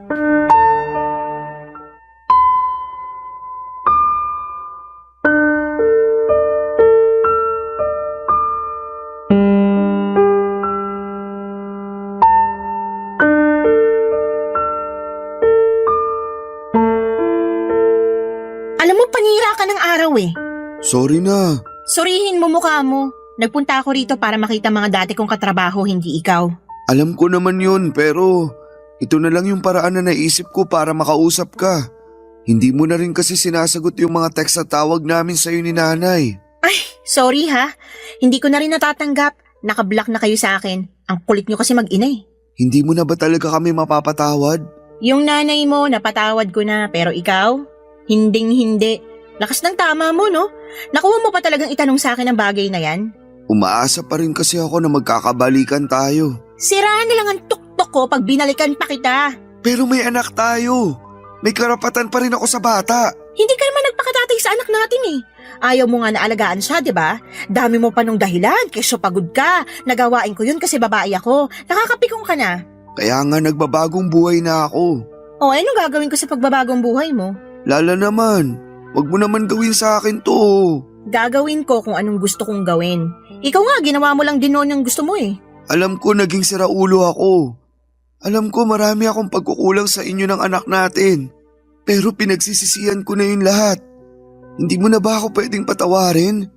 Speaker 3: Alam mo, panira ka ng araw eh.
Speaker 1: Sorry na.
Speaker 3: Surihin mo mukha mo. Nagpunta ako rito para makita mga dati kong katrabaho, hindi ikaw.
Speaker 1: Alam ko naman yun pero ito na lang yung paraan na naisip ko para makausap ka. Hindi mo na rin kasi sinasagot yung mga text at tawag namin sa'yo ni nanay.
Speaker 3: Ay, sorry ha. Hindi ko na rin natatanggap. Nakablock na kayo sa akin. Ang kulit nyo kasi mag-ina eh.
Speaker 1: Hindi mo na ba talaga kami mapapatawad?
Speaker 3: Yung nanay mo, napatawad ko na. Pero ikaw, hinding-hindi. Lakas ng tama mo, no? Nakuha mo pa talagang itanong sa akin ang bagay na yan?
Speaker 1: Umaasa pa rin kasi ako na magkakabalikan tayo.
Speaker 3: Siraan na lang ang tuktok ko pag binalikan pa kita.
Speaker 1: Pero may anak tayo. May karapatan pa rin ako sa bata.
Speaker 3: Hindi ka naman nagpakatatay sa anak natin eh. Ayaw mo nga na alagaan siya, di ba? Dami mo pa nung dahilan, kesyo pagod ka. Nagawain ko yun kasi babae ako. Nakakapikong ka na.
Speaker 1: Kaya nga nagbabagong buhay na ako.
Speaker 3: O, anong gagawin ko sa pagbabagong buhay mo?
Speaker 1: Lala naman, wag mo naman gawin sa akin to.
Speaker 3: Gagawin ko kung anong gusto kong gawin. Ikaw nga, ginawa mo lang din noon yung gusto mo eh.
Speaker 1: Alam ko naging siraulo ako. Alam ko marami akong pagkukulang sa inyo ng anak natin. Pero pinagsisisihan ko na yun lahat. Hindi mo na ba ako pwedeng patawarin?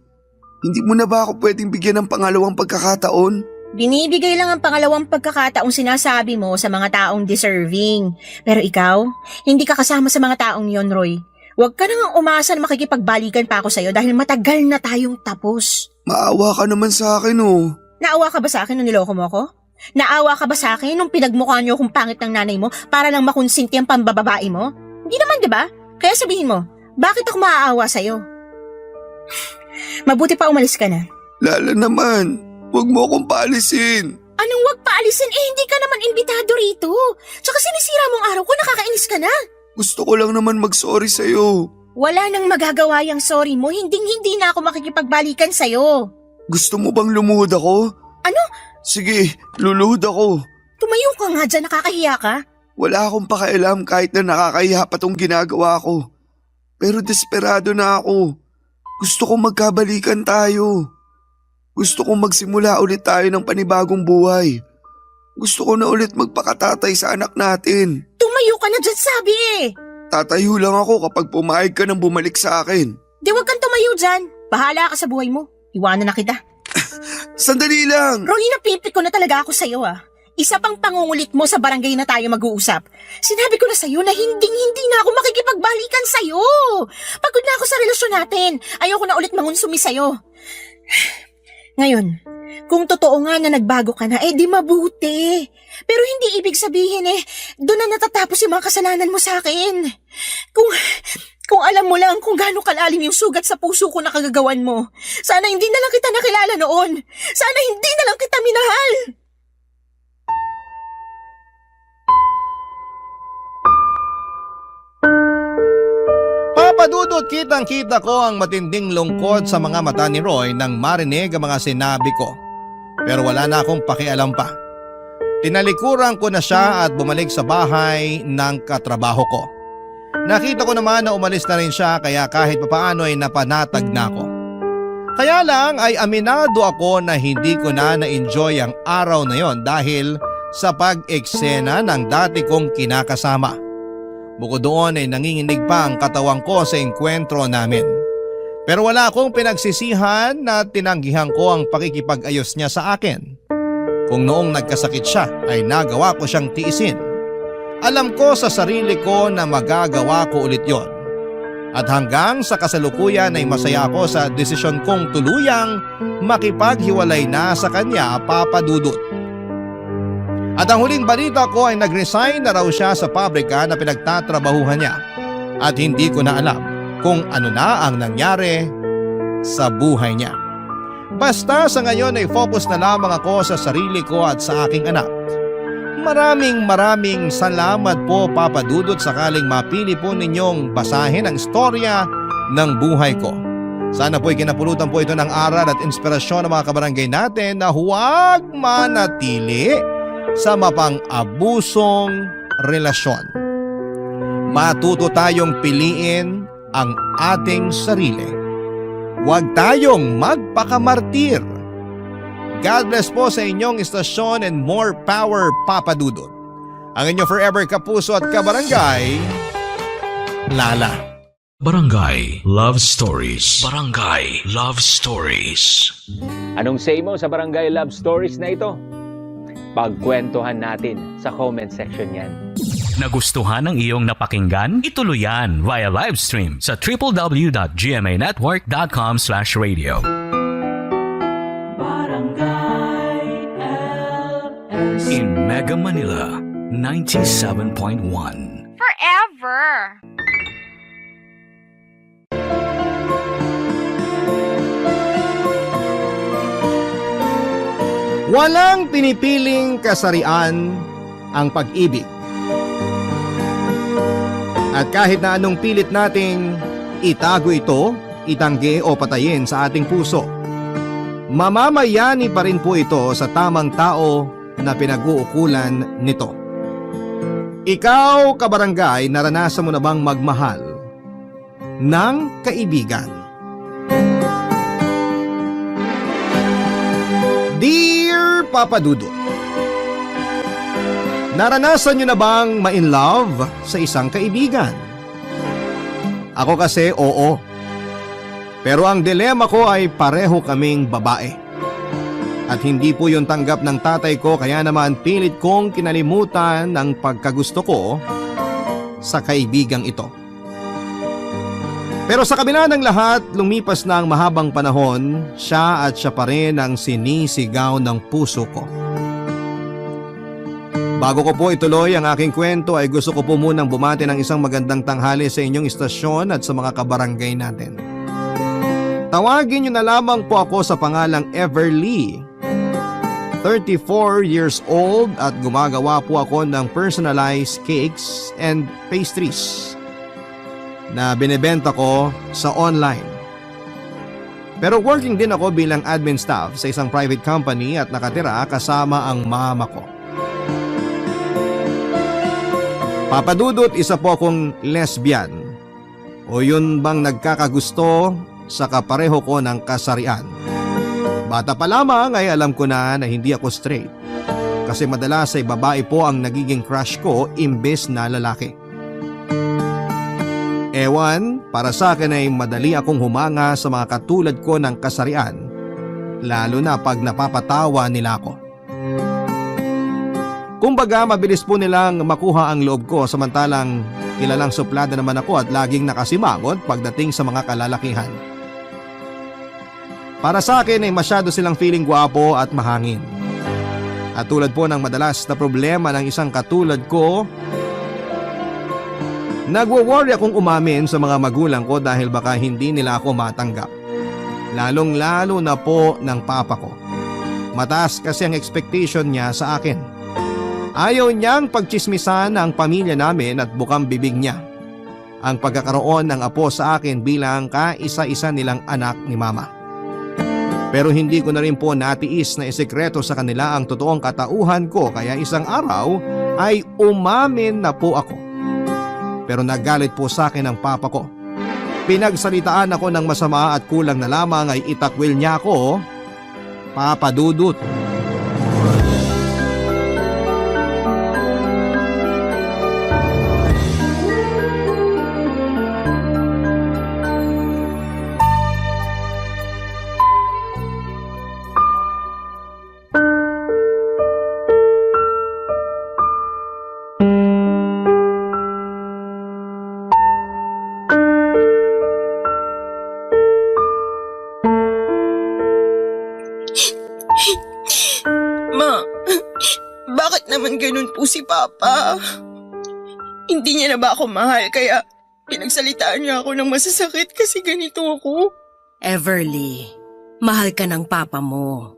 Speaker 1: Hindi mo na ba ako pwedeng bigyan ng pangalawang pagkakataon?
Speaker 3: Binibigay lang ang pangalawang pagkakataong sinasabi mo sa mga taong deserving. Pero ikaw, hindi ka kasama sa mga taong yon, Roy. Huwag ka nang umasa na makikipagbalikan pa ako sa'yo dahil matagal na tayong tapos.
Speaker 1: Maawa ka naman sa akin oh.
Speaker 3: Naawa ka ba sa akin nung niloko mo ako? Naawa ka ba sa akin nung pinagmukha niyo kung pangit ng nanay mo para lang makonsinti ang pambababae mo? Hindi naman, di ba? Kaya sabihin mo, bakit ako maaawa sa'yo? Mabuti pa umalis ka na.
Speaker 1: Lala naman, huwag mo akong paalisin.
Speaker 3: Anong wag paalisin? Hindi ka naman imbitado rito. Tsaka sinisira mong araw ko, nakakainis ka na.
Speaker 1: Gusto ko lang naman mag-sorry sa'yo.
Speaker 3: Wala nang magagawa yung sorry mo, hindi na ako makikipagbalikan sa'yo.
Speaker 1: Gusto mo bang lumuhod ako?
Speaker 3: Ano?
Speaker 1: Sige, luluhod ako.
Speaker 3: Tumayo ka nga dyan, nakakahiya ka.
Speaker 1: Wala akong pakialam kahit na nakakahiya pa tong ginagawa ko. Pero desperado na ako. Gusto kong magkabalikan tayo. Gusto kong magsimula ulit tayo ng panibagong buhay. Gusto ko na ulit magpakatatay sa anak natin.
Speaker 3: Tumayo ka na dyan, sabi eh.
Speaker 1: Tatayo lang ako kapag pumayag ka nang bumalik sa akin.
Speaker 3: Di wag kang tumayo dyan. Bahala ka sa buhay mo. Iwanan na kita.
Speaker 1: Sandali lang!
Speaker 3: Roy, napipit ko na talaga ako sa'yo ah. Isa pang pangungulit mo sa barangay na tayo mag-uusap. Sinabi ko na sa'yo na hindi na ako makikipagbalikan sa'yo. Pagod na ako sa relasyon natin. Ayoko na ulit mangunsumi sa'yo. Ngayon, kung totoo nga na nagbago ka na, di mabuti. Pero hindi ibig sabihin doon na natatapos yung mga kasalanan mo sa akin. Kung alam mo lang kung gaano kalalim yung sugat sa puso ko na kagagawan mo, sana hindi na lang kita nakilala noon. Sana hindi na lang kita minahal.
Speaker 2: Papadudot, kitang-kita ko ang matinding lungkot sa mga mata ni Roy nang marinig ang mga sinabi ko. Pero wala na akong pakialam pa. Tinalikuran ko na siya at bumalik sa bahay ng katrabaho ko. Nakita ko naman na umalis na rin siya kaya kahit papaano ay napanatag na ako. Kaya lang ay aminado ako na hindi ko na na-enjoy ang araw na yon dahil sa pag-eksena ng dati kong kinakasama. Bukod doon ay nanginginig pa ang katawan ko sa engkwentro namin. Pero wala akong pinagsisihan na tinanggihan ko ang pakikipag-ayos niya sa akin. Kung noong nagkasakit siya ay nagawa ko siyang tiisin. Alam ko sa sarili ko na magagawa ko ulit yon. At hanggang sa kasalukuyan ay masaya ako sa desisyon kong tuluyang makipaghiwalay na sa kanya, Papa Dudut. At ang huling balita ko ay nag-resign na raw siya sa pabrika na pinagtatrabahuhan niya. At hindi ko na alam kung ano na ang nangyari sa buhay niya. Basta sa ngayon ay focus na lamang ako sa sarili ko at sa aking anak. Maraming salamat po, Papa Dudut, sakaling mapili po ninyong basahin ang istorya ng buhay ko. Sana po'y kinapulutan po ito ng aral at inspirasyon ng mga kabarangay natin na huwag manatili sa mapang-abusong relasyon. Matuto tayong piliin ang ating sarili. Huwag tayong magpakamartir. God bless po sa inyong istasyon and more power, Papa Dudut. Ang inyong forever kapuso at kabarangay, Lala.
Speaker 5: Barangay Love Stories. Barangay Love Stories.
Speaker 7: Anong say mo sa Barangay Love Stories na ito? Pagkwentuhan natin sa comment section yan.
Speaker 8: Nagustuhan ng iyong napakinggan? Ituloy yan via live stream sa www.gmanetwork.com/radio. In Mega Manila, 97.1.
Speaker 9: Forever.
Speaker 2: Walang pinipiling kasarian ang pag-ibig. At kahit na anong pilit nating itago ito, itanggi o patayin sa ating puso, mamamayani pa rin po ito sa tamang tao na pinag-uukulan nito. Ikaw, kabarangay, naranasan mo na bang magmahal ng kaibigan? Dear Papa Dudut, naranasan nyo na bang ma-in love sa isang kaibigan? Ako kasi oo. Pero ang dilema ko ay pareho kaming babae. At hindi po yung tanggap ng tatay ko kaya naman pilit kong kinalimutan ang pagkagusto ko sa kaibigang ito. Pero sa kabila ng lahat, lumipas na ang mahabang panahon, siya pa rin ang sinisigaw ng puso ko. Bago ko po ituloy ang aking kwento ay gusto ko po munang bumati ng isang magandang tanghali sa inyong istasyon at sa mga kabarangay natin. Tawagin niyo na lamang po ako sa pangalang Everly. 34 years old at gumagawa po ako ng personalized cakes and pastries na binebenta ko sa online. Pero working din ako bilang admin staff sa isang private company at nakatira kasama ang mama ko. Papa Dudut, isa po akong lesbian o yun bang nagkakagusto sa kapareho ko ng kasarian. Bata pa lamang ay alam ko na hindi ako straight kasi madalas ay babae po ang nagiging crush ko imbes na lalaki. Ewan, para sa akin ay madali akong humanga sa mga katulad ko ng kasarian, lalo na pag napapatawa nila ako. Kumbaga mabilis po nilang makuha ang loob ko samantalang kilalang suplada naman ako at laging nakasimangot pagdating sa mga kalalakihan. Para sa akin ay masyado silang feeling gwapo at mahangin. At tulad po ng madalas na problema ng isang katulad ko, nagwo-worry akong umamin sa mga magulang ko dahil baka hindi nila ako matanggap. Lalong-lalo na po ng papa ko. Mataas kasi ang expectation niya sa akin. Ayaw niyang pagtsismisan ang pamilya namin at bukang bibig niya ang pagkakaroon ng apo sa akin bilang kaisa-isa nilang anak ni mama. Pero hindi ko na rin po natiis na isekreto sa kanila ang totoong katauhan ko kaya isang araw ay umamin na po ako. Pero nagalit po sa akin ang papa ko. Pinagsalitaan ako ng masama at kulang na lamang ay itakwil niya ako, Papa Dudut.
Speaker 3: Ma, bakit naman ganun po si Papa? Hindi niya na ba ako mahal kaya pinagsalitaan niya ako ng masasakit kasi ganito ako?
Speaker 9: Everly, mahal ka ng papa mo.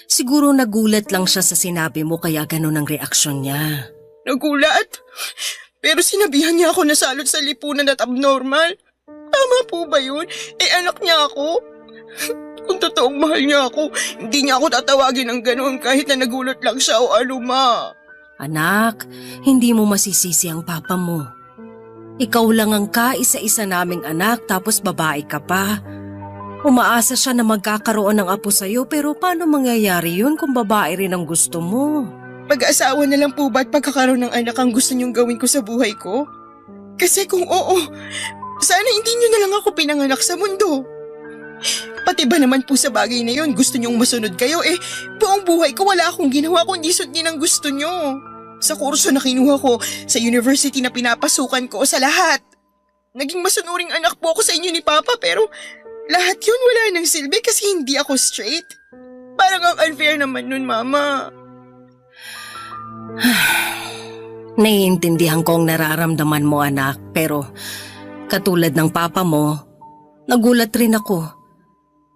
Speaker 9: Siguro nagulat lang siya sa sinabi mo kaya ganun ang reaksyon niya.
Speaker 3: Nagulat? Pero sinabihan niya ako na salot sa lipunan at abnormal. Tama po ba yun? Anak niya ako. Kung totoong mahal niya ako, hindi niya ako tatawagin ng ganun kahit na nagulat lang siya o ano, Ma.
Speaker 9: Anak, hindi mo masisisi ang papa mo. Ikaw lang ang kaisa-isa naming anak tapos babae ka pa. Umaasa siya na magkakaroon ng apo sa'yo pero paano mangyayari yun kung babae rin ang gusto mo?
Speaker 3: Pag-aasawa na lang po ba at pagkakaroon ng anak ang gusto niyong gawin ko sa buhay ko? Kasi kung oo, sana hindi niyo na lang ako pinanganak sa mundo. Pati ba naman po sa bagay na yun, gusto niyong masunod kayo buong buhay ko wala akong ginawa kundi sundin ang gusto niyo. Sa kurso na kinuha ko, sa university na pinapasukan ko, sa lahat. Naging masunuring anak po ako sa inyo ni Papa pero lahat yun wala nang silbi kasi hindi ako straight. Parang ang unfair naman nun, Mama.
Speaker 9: Naiintindihan ko ang nararamdaman mo anak pero katulad ng papa mo, nagulat rin ako.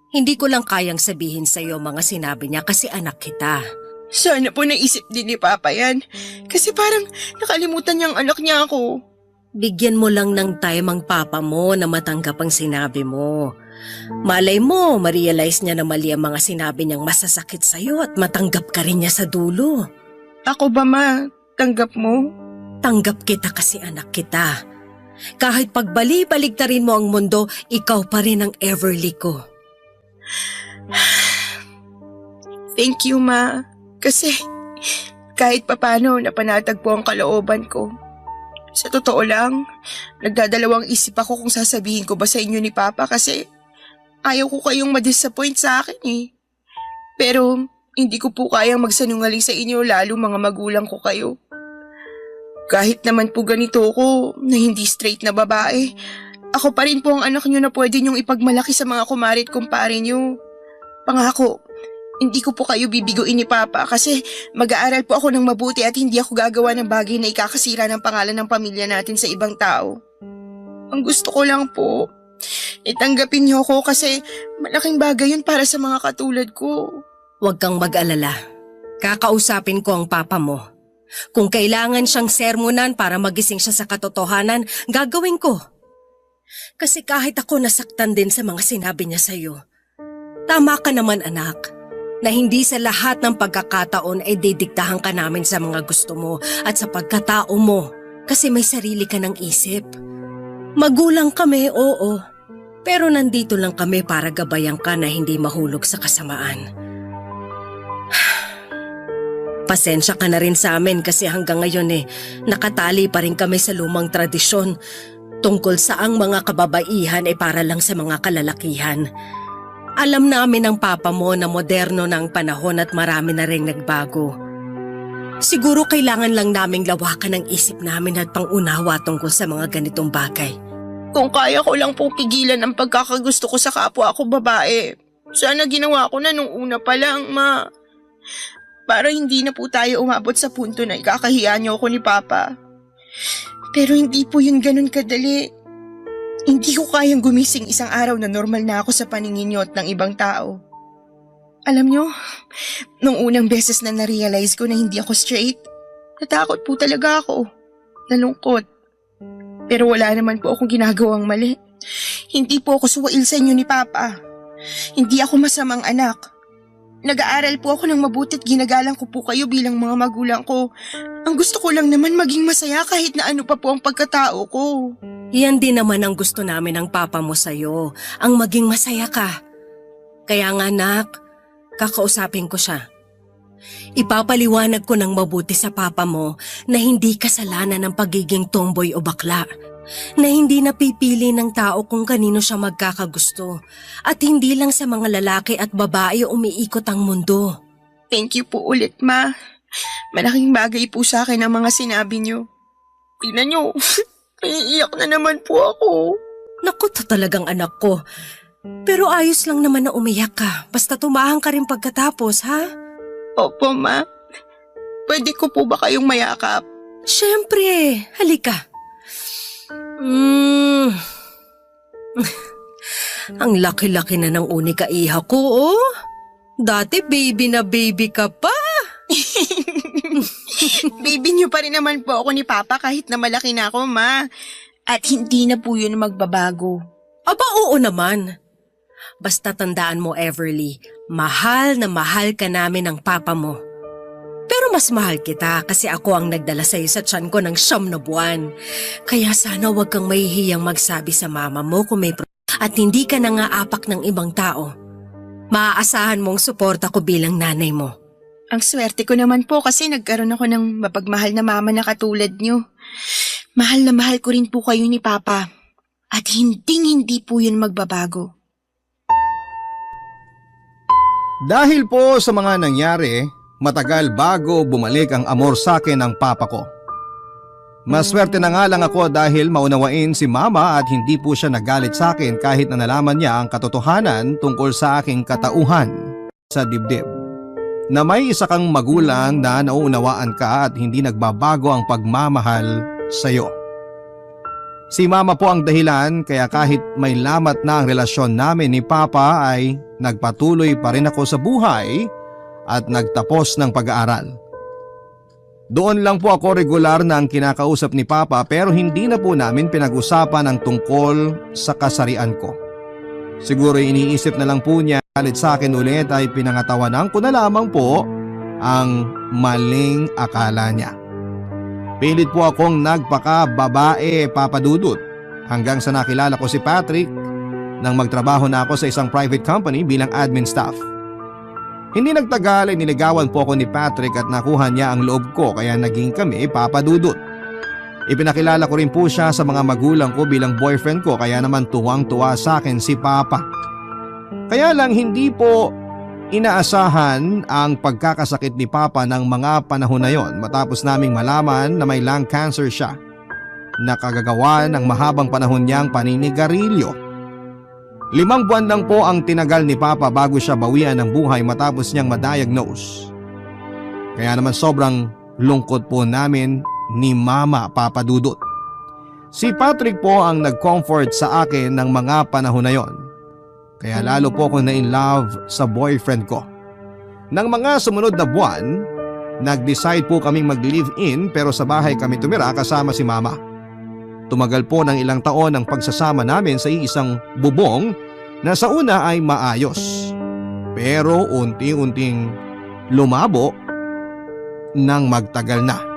Speaker 9: Hindi ko lang kayang sabihin sa iyo mga sinabi niya kasi anak kita.
Speaker 3: Sana po naisip din ni Papa yan. Kasi parang nakalimutan niyang anak niya ako.
Speaker 9: Bigyan mo lang ng time ang papa mo na matanggap ang sinabi mo. Malay mo, ma-realize niya na mali ang mga sinabi niyang masasakit sa iyo at matanggap ka rin niya sa dulo.
Speaker 3: Ako ba, Ma? Tanggap mo?
Speaker 9: Tanggap kita kasi anak kita. Kahit pagbali-baligtarin mo ang mundo, ikaw pa rin ang Everly ko.
Speaker 3: Thank you, Ma. Kasi kahit papano napanatag po ang kalooban ko. Sa totoo lang, nagdadalawang isip ako kung sasabihin ko ba sa inyo ni Papa kasi ayaw ko kayong ma-disappoint sa akin Pero hindi ko po kayang magsanungaling sa inyo lalo mga magulang ko kayo. Kahit naman po ganito ko na hindi straight na babae, ako pa rin po ang anak nyo na pwede nyong ipagmalaki sa mga kumari at kumpare nyo. Pangako, hindi ko po kayo bibiguin ni Papa kasi mag-aaral po ako ng mabuti at hindi ako gagawa ng bagay na ikakasira ng pangalan ng pamilya natin sa ibang tao. Ang gusto ko lang po, itanggapin niyo ako kasi malaking bagay yun para sa mga katulad ko.
Speaker 9: Huwag kang mag-alala. Kakausapin ko ang papa mo. Kung kailangan siyang sermonan para magising siya sa katotohanan, gagawin ko. Kasi kahit ako nasaktan din sa mga sinabi niya sa'yo. Tama ka naman anak. Na hindi sa lahat ng pagkakataon ay didiktahan ka namin sa mga gusto mo at sa pagkatao mo kasi may sarili ka ng isip. Magulang kami, oo. Pero nandito lang kami para gabayan ka na hindi mahulog sa kasamaan. Pasensya ka na rin sa amin kasi hanggang ngayon nakatali pa rin kami sa lumang tradisyon tungkol sa ang mga kababaihan ay para lang sa mga kalalakihan. Alam namin ng papa mo na moderno na ang panahon at marami na ring nagbago. Siguro kailangan lang naming lawakan ang isip namin at pangunawa tungkol sa mga ganitong bagay.
Speaker 3: Kung kaya ko lang pong pigilan ang pagkakagusto ko sa kapwa ko babae, sana ginawa ko na nung una pa lang, Ma. Para hindi na po tayo umabot sa punto na ikakahiya niyo ako ni Papa. Pero hindi po yun ganun kadali. Hindi ko kayang gumising isang araw na normal na ako sa paningin niyo at ng ibang tao. Alam niyo, nung unang beses na na-realize ko na hindi ako straight, natakot po talaga ako. Nalungkot. Pero wala naman po akong ginagawang mali. Hindi po ako suwail sa inyo ni Papa. Hindi ako masamang anak. Nag-aaral po ako ng mabuti at ginagalang ko po kayo bilang mga magulang ko. Ang gusto ko lang naman maging masaya kahit na ano pa po ang pagkatao ko.
Speaker 9: Yan din naman ang gusto namin ng papa mo sa'yo, ang maging masaya ka. Kaya nga anak, kakausapin ko siya. Ipapaliwanag ko ng mabuti sa papa mo na hindi kasalanan ng pagiging tomboy o bakla. Na hindi napipili ng tao kung kanino siya magkakagusto. At hindi lang sa mga lalaki at babae umiikot ang mundo.
Speaker 3: Thank you po ulit, Ma. Malaking bagay po sa akin ang mga sinabi niyo. Tingnan niyo, naiiyak na naman po ako.
Speaker 9: Naku, to talagang anak ko. Pero ayos lang naman na umiyak ka. Basta tumahan ka rin pagkatapos, ha?
Speaker 3: Opo, Ma. Pwede ko po ba kayong mayakap?
Speaker 9: Siyempre, halika. Ang laki-laki na ng unika iha ko, oh. Dati baby na baby ka pa.
Speaker 3: Baby niyo pa rin naman po ako ni Papa kahit na malaki na ako, Ma. At hindi na po yun magbabago.
Speaker 9: Aba, oo naman. Basta tandaan mo, Everly, mahal na mahal ka namin ng papa mo. Pero mas mahal kita kasi ako ang nagdala sa'yo sa tiyan ko ng 9 na buwan. Kaya sana wag kang mahihiyang magsabi sa mama mo kung may at hindi ka nangaapak ng ibang tao. Maaasahan mong suporta ko bilang nanay mo.
Speaker 3: Ang swerte ko naman po kasi nagkaroon ako ng mapagmahal na mama na katulad niyo. Mahal na mahal ko rin po kayo ni Papa. At hindi po yun magbabago.
Speaker 2: Dahil po sa mga nangyari, matagal bago bumalik ang amor sa akin ng papa ko. Maswerte na nga lang ako dahil maunawain si mama at hindi po siya nagalit sa akin kahit na nalaman niya ang katotohanan tungkol sa aking katauhan sa dibdib. Na may isa kang magulang na nauunawaan ka at hindi nagbabago ang pagmamahal sa iyo. Si mama po ang dahilan kaya kahit may lamat na ang relasyon namin ni papa ay nagpatuloy pa rin ako sa buhay at nagtapos ng pag-aaral. Doon lang po ako regular na ang kinakausap ni papa pero hindi na po namin pinag-usapan ang tungkol sa kasarian ko. Siguro iniisip na lang po niya galit sa akin ulit ay pinangatawanan ko na lamang po ang maling akala niya. Pilit po akong nagpaka-babae, Papa Dudut, hanggang sa nakilala ko si Patrick nang magtrabaho na ako sa isang private company bilang admin staff. Hindi nagtagal ay niligawan po ako ni Patrick at nakuha niya ang loob ko kaya naging kami Papa Dudut. Ipinakilala ko rin po siya sa mga magulang ko bilang boyfriend ko kaya naman tuwang-tuwa sa akin si Papa. Kaya lang hindi po inaasahan ang pagkakasakit ni Papa ng mga panahon na yon matapos naming malaman na may lung cancer siya. Nakagagawa ng mahabang panahon niyang paninigarilyo. 5 buwan lang po ang tinagal ni Papa bago siya bawian ng buhay matapos niyang ma-diagnose. Kaya naman sobrang lungkot po namin ni Mama Papa Dudut. Si Patrick po ang nag-comfort sa akin ng mga panahon na yon. Kaya lalo po ako na-in-love sa boyfriend ko. Nang mga sumunod na buwan, nag-decide po kaming mag-live-in pero sa bahay kami tumira kasama si Mama. Tumagal po ng ilang taon ang pagsasama namin sa isang bubong na sa una ay maayos. Pero unti-unting lumabo nang magtagal na.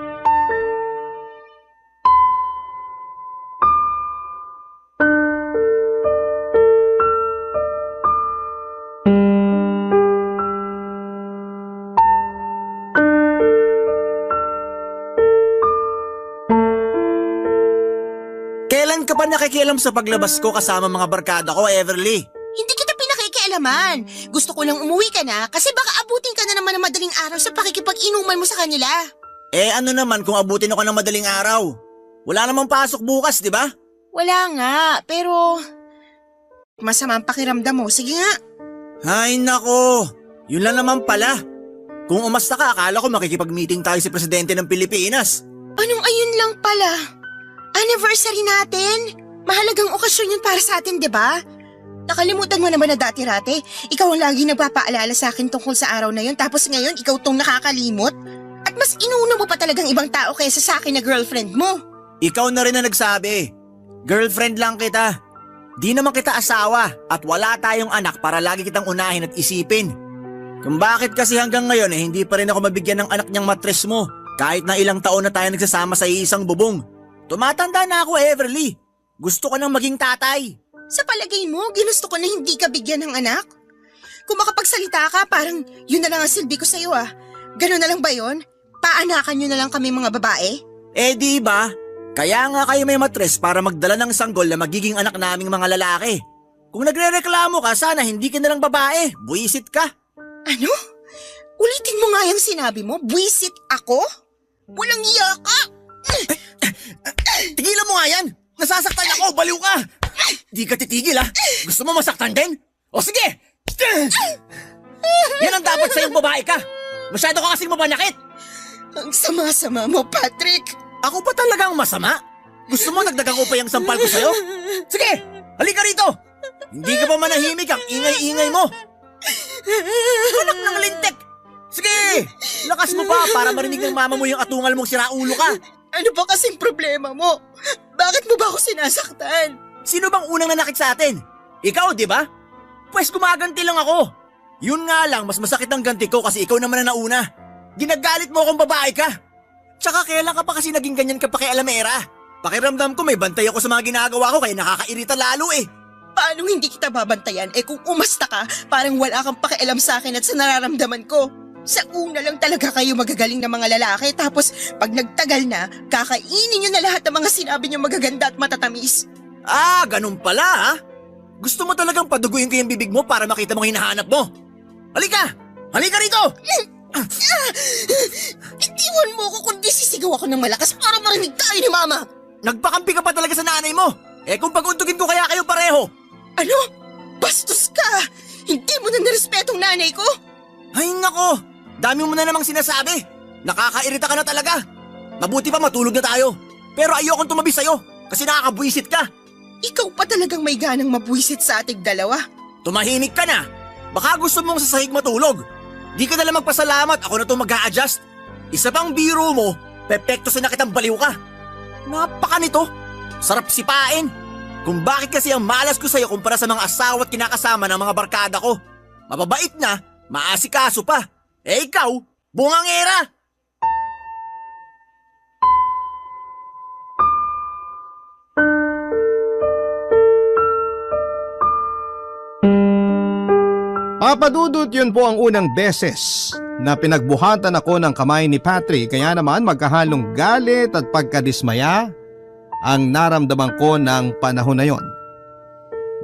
Speaker 10: Kailan ka ba nakikialam sa paglabas ko kasama mga barkada ko, Everly?
Speaker 3: Hindi kita pinakikialaman. Gusto ko lang umuwi ka na kasi baka abutin ka na naman ng madaling araw sa pakikipag-inuman mo sa kanila.
Speaker 10: Ano naman kung abutin ako ng madaling araw? Wala namang pasok bukas, di ba?
Speaker 3: Wala nga, pero masama ang pakiramdam mo. Sige nga.
Speaker 10: Ay nako, yun lang naman pala. Kung umasta ka, akala ko makikipag-meeting tayo si Presidente ng Pilipinas.
Speaker 3: Anong ayun lang pala? Anniversary natin? Mahalagang okasyon yun para sa atin, di ba? Nakalimutan mo naman na dati-rate. Ikaw ang lagi nagpapaalala sa akin tungkol sa araw na yun, tapos ngayon ikaw tong nakakalimot? At mas inuna mo pa talagang ibang tao kaysa sa akin na girlfriend mo.
Speaker 10: Ikaw na rin na nagsabi. Girlfriend lang kita. Di naman kita asawa at wala tayong anak para lagi kitang unahin at isipin. Kung bakit kasi hanggang ngayon hindi pa rin ako mabigyan ng anak niyang matres mo kahit na ilang taon na tayo nagsasama sa iisang bubong. Tumatanda na ako, Everly. Gusto ko nang maging tatay.
Speaker 3: Sa palagay mo, ginusto ko na hindi ka bigyan ng anak? Kung makapagsalita ka, parang yun na lang ang silbi ko sa'yo ah. Ganun na lang ba yun? Paanakan nyo na lang kami mga babae?
Speaker 10: Di ba? Kaya nga kayo may matres para magdala ng sanggol na magiging anak naming mga lalaki. Kung nagre-reklamo ka, sana hindi ka na lang babae. Buwisit ka.
Speaker 3: Ano? Ulitin mo nga yung sinabi mo? Buwisit ako? Walang iya ka!
Speaker 10: Tigilan mo nga yan! Nasasaktan ako! Baliw ka! Di ka titigil ha? Gusto mo masaktan din? O sige! Yan ang dapat sa'yong babae ka! Masyado ka kasing mapanakit!
Speaker 3: Ang sama-sama mo, Patrick!
Speaker 10: Ako pa talagang masama? Gusto mo nagdagang ko pa yung sampal ko sa'yo? Sige! Halika rito! Hindi ka pa manahimik ang ingay-ingay mo! Anak ng lintik! Sige! Lakas mo pa para marinig ng mama mo yung atungal mong siraulo ka!
Speaker 3: Ano ba kasing problema mo? Bakit mo ba ako sinasaktan?
Speaker 10: Sino bang unang nanakit sa atin? Ikaw, di ba? Pwes gumaganti lang ako. Yun nga lang, mas masakit ang ganti ko kasi ikaw naman na nauna. Ginagalit mo akong babae ka. Tsaka kailan ka pa kasi naging ganyan ka pakialamera? Pakiramdam ko may bantay ako sa mga ginagawa ko kaya nakakairita lalo eh.
Speaker 3: Paano hindi kita babantayan? Kung umasta ka, parang wala kang pakialam sa akin at sa nararamdaman ko. Sa una lang talaga kayo magagaling na mga lalaki tapos pag nagtagal na, kakainin nyo na lahat ng mga sinabi nyo magaganda at matatamis.
Speaker 10: Ganun pala ha? Gusto mo talagang paduguin ko yung bibig mo para makita mo hinahanap mo? Halika! Halika rito!
Speaker 3: Itiwan mo ko kundi sisigaw ako ng malakas para marinig tayo ni Mama!
Speaker 10: Nagpakampi ka pa talaga sa nanay mo! Kung paguntugin ko kaya kayo pareho!
Speaker 3: Ano? Bastos ka! Hindi mo na nirespetong nanay ko?
Speaker 10: Ay nako! Dami mo na namang sinasabi! Nakakairita ka na talaga! Mabuti pa matulog na tayo! Pero ayokong tumabi sa'yo kasi nakakabwisit ka!
Speaker 3: Ikaw pa talagang may ganang mabwisit sa ating dalawa.
Speaker 10: Tumahimik ka na! Baka gusto mong sa sahig matulog! Di ka nalang magpasalamat, ako na itong mag-a-adjust! Isa pang biro mo, pepekto sa nakitang baliw ka! Napaka nito! Sarap sipain! Kung bakit kasi ang malas ko sa'yo kumpara sa mga asawa at kinakasama ng mga barkada ko. Mababait na, maasikaso pa. Ikaw, bungangera!
Speaker 2: Papadudot, yun po ang unang beses na pinagbuhatan ako ng kamay ni Patrick kaya naman magkahalong galit at pagkadismaya ang naramdaman ko ng panahon na yon.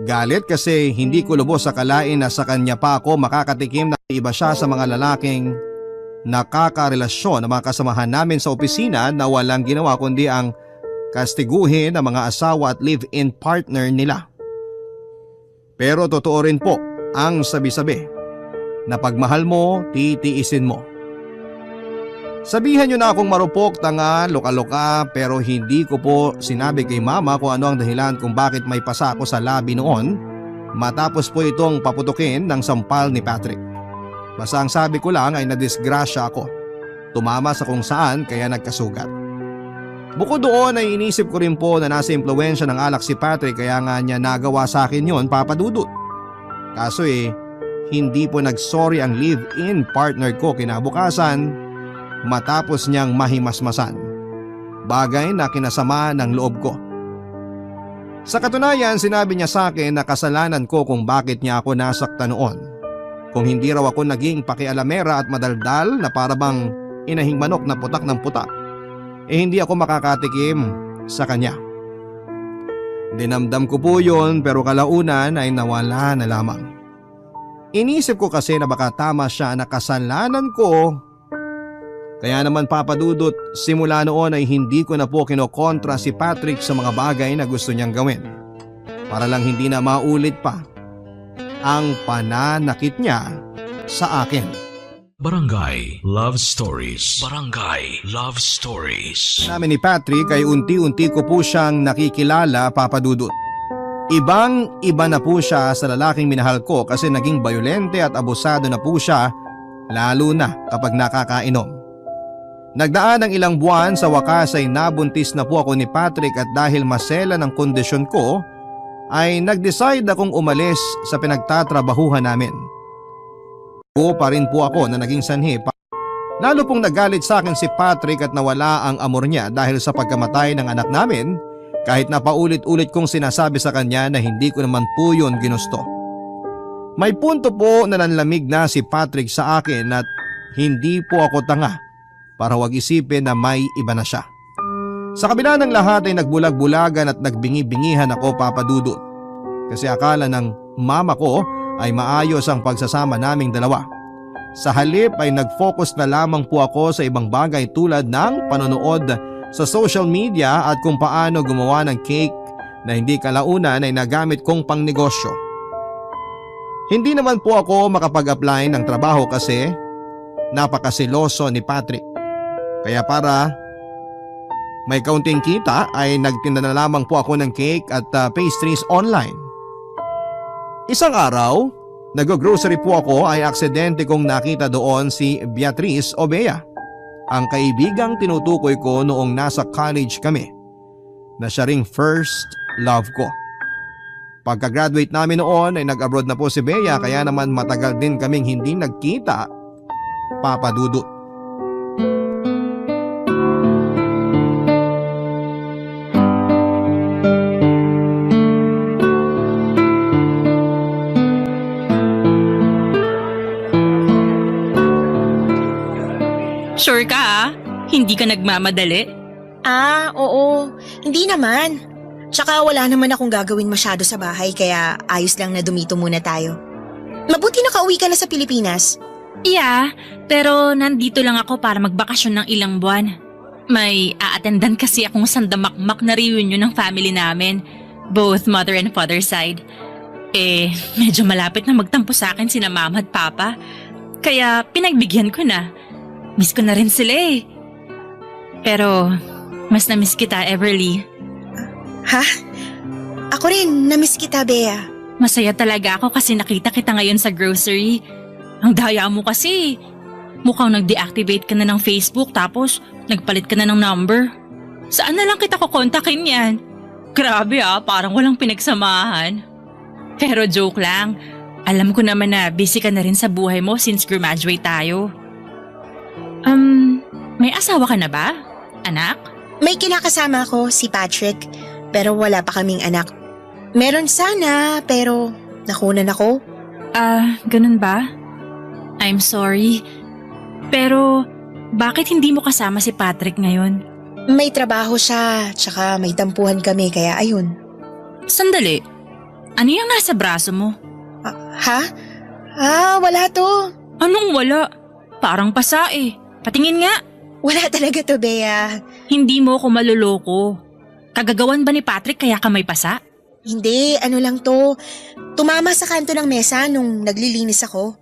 Speaker 2: Galit kasi hindi ko lubos akalain na sa kanya pa ako makakatikim na iba siya sa mga lalaking nakakarelasyon ng mga kasamahan namin sa opisina na walang ginawa kundi ang kastiguhin ang mga asawa at live-in partner nila. Pero totoo rin po ang sabi-sabi na pagmahal mo, titiisin mo. Sabihan nyo na akong marupok, tanga, loka-loka pero hindi ko po sinabi kay mama kung ano ang dahilan kung bakit may pasa ako sa labi noon matapos po itong paputukin ng sampal ni Patrick. Basta ang sabi ko lang ay nadisgrasya ako. Tumama sa kung saan kaya nagkasugat. Bukod doon ay inisip ko rin po na nasa impluwensya ng alak si Patrick kaya nga niya nagawa sa akin yon, papadudot. Kaso hindi po nagsorry ang live-in partner ko kinabukasan matapos niyang mahimasmasan. Bagay na kinasama ng loob ko. Sa katunayan, sinabi niya sa akin na kasalanan ko kung bakit niya ako nasaktan noon. Kung hindi raw ako naging pakialamera at madaldal na parabang inahing manok na putak ng putak, hindi ako makakatikim sa kanya. Dinamdam ko po yun pero kalaunan ay nawala na lamang. Inisip ko kasi na baka tama siya na kasalanan ko Kaya naman papadudot, simula noon ay hindi ko na po kinokontra si Patrick sa mga bagay na gusto niyang gawin. Para lang hindi na maulit pa ang pananakit niya sa akin.
Speaker 5: Barangay Love Stories. Barangay Love Stories.
Speaker 2: Namin ni Patrick ay unti-unti ko po siyang nakikilala, papadudot. Ibang-iba na po siya sa lalaking minahal ko kasi naging bayolente at abusado na po siya, lalo na kapag nakakainom. Nagdaan ng ilang buwan, sa wakas ay nabuntis na po ako ni Patrick at dahil masela ng kondisyon ko ay nag-decide akong umalis sa pinagtatrabahuhan namin. O pa rin po ako na naging sanhi. Lalo pong nagalit sa akin si Patrick at nawala ang amor niya dahil sa pagkamatay ng anak namin, kahit na paulit-ulit kong sinasabi sa kanya na hindi ko naman po yun ginusto. May punto po na nanlamig na si Patrick sa akin at hindi po ako tanga para wag isipin na may iba na siya. Sa kabila ng lahat ay nagbulag-bulagan at nagbingi-bingihan ako, papadudot. Kasi akala ng mama ko ay maayos ang pagsasama naming dalawa. Sa halip ay nag-focus na lamang po ako sa ibang bagay tulad ng panonood sa social media at kung paano gumawa ng cake na hindi kalaunan ay nagamit kong pangnegosyo. Hindi naman po ako makapag-apply ng trabaho kasi napakasiloso ni Patrick. Kaya para may kaunting kita ay nagtinda na lamang po ako ng cake at pastries online. Isang araw, nag-grocery po ako ay aksidente kong nakita doon si Beatrice Obea, ang kaibigang tinutukoy ko noong nasa college kami, na siya ring first love ko. Pagka-graduate namin noon ay nag-abroad na po si Bea kaya naman matagal din kaming hindi nagkita, papadudot.
Speaker 11: Sure ka Hindi ka nagmamadali?
Speaker 3: Oo. Hindi naman. Tsaka wala naman akong gagawin masyado sa bahay kaya ayos lang na dumito muna tayo. Mabuti nakauwi ka na sa Pilipinas.
Speaker 11: Yeah, pero nandito lang ako para magbakasyon ng ilang buwan. May a-attendan kasi akong sandamakmak na reunion ng family namin, both mother and father side. Medyo malapit na magtampo sa akin sina mama at papa. Kaya pinagbigyan ko na. Miss ko na rin sila eh. Pero mas na-miss kita, Everly.
Speaker 3: Ha? Ako rin, na-miss kita, Bea.
Speaker 11: Masaya talaga ako kasi nakita kita ngayon sa grocery. Ang daya mo kasi. Mukhang nag-deactivate ka na ng Facebook tapos nagpalit ka na ng number. Saan na lang kita kukontakin yan? Grabe parang walang pinagsamahan. Pero joke lang. Alam ko naman na busy ka na rin sa buhay mo since graduate tayo. May asawa ka na ba? Anak?
Speaker 3: May kinakasama ako, si Patrick. Pero wala pa kaming anak. Meron sana, pero nakunan ako.
Speaker 11: Ganun ba? I'm sorry. Pero bakit hindi mo kasama si Patrick ngayon?
Speaker 3: May trabaho siya, tsaka may tampuhan kami, kaya ayun.
Speaker 11: Sandali. Ano yung nasa braso mo?
Speaker 3: Ha? Wala to.
Speaker 11: Anong wala? Parang pasa eh. Patingin nga.
Speaker 3: Wala talaga to, Bea.
Speaker 11: Hindi mo ako maluloko. Kagagawan ba ni Patrick kaya ka may pasa?
Speaker 3: Hindi, ano lang to. Tumama sa kanto ng mesa nung naglilinis ako.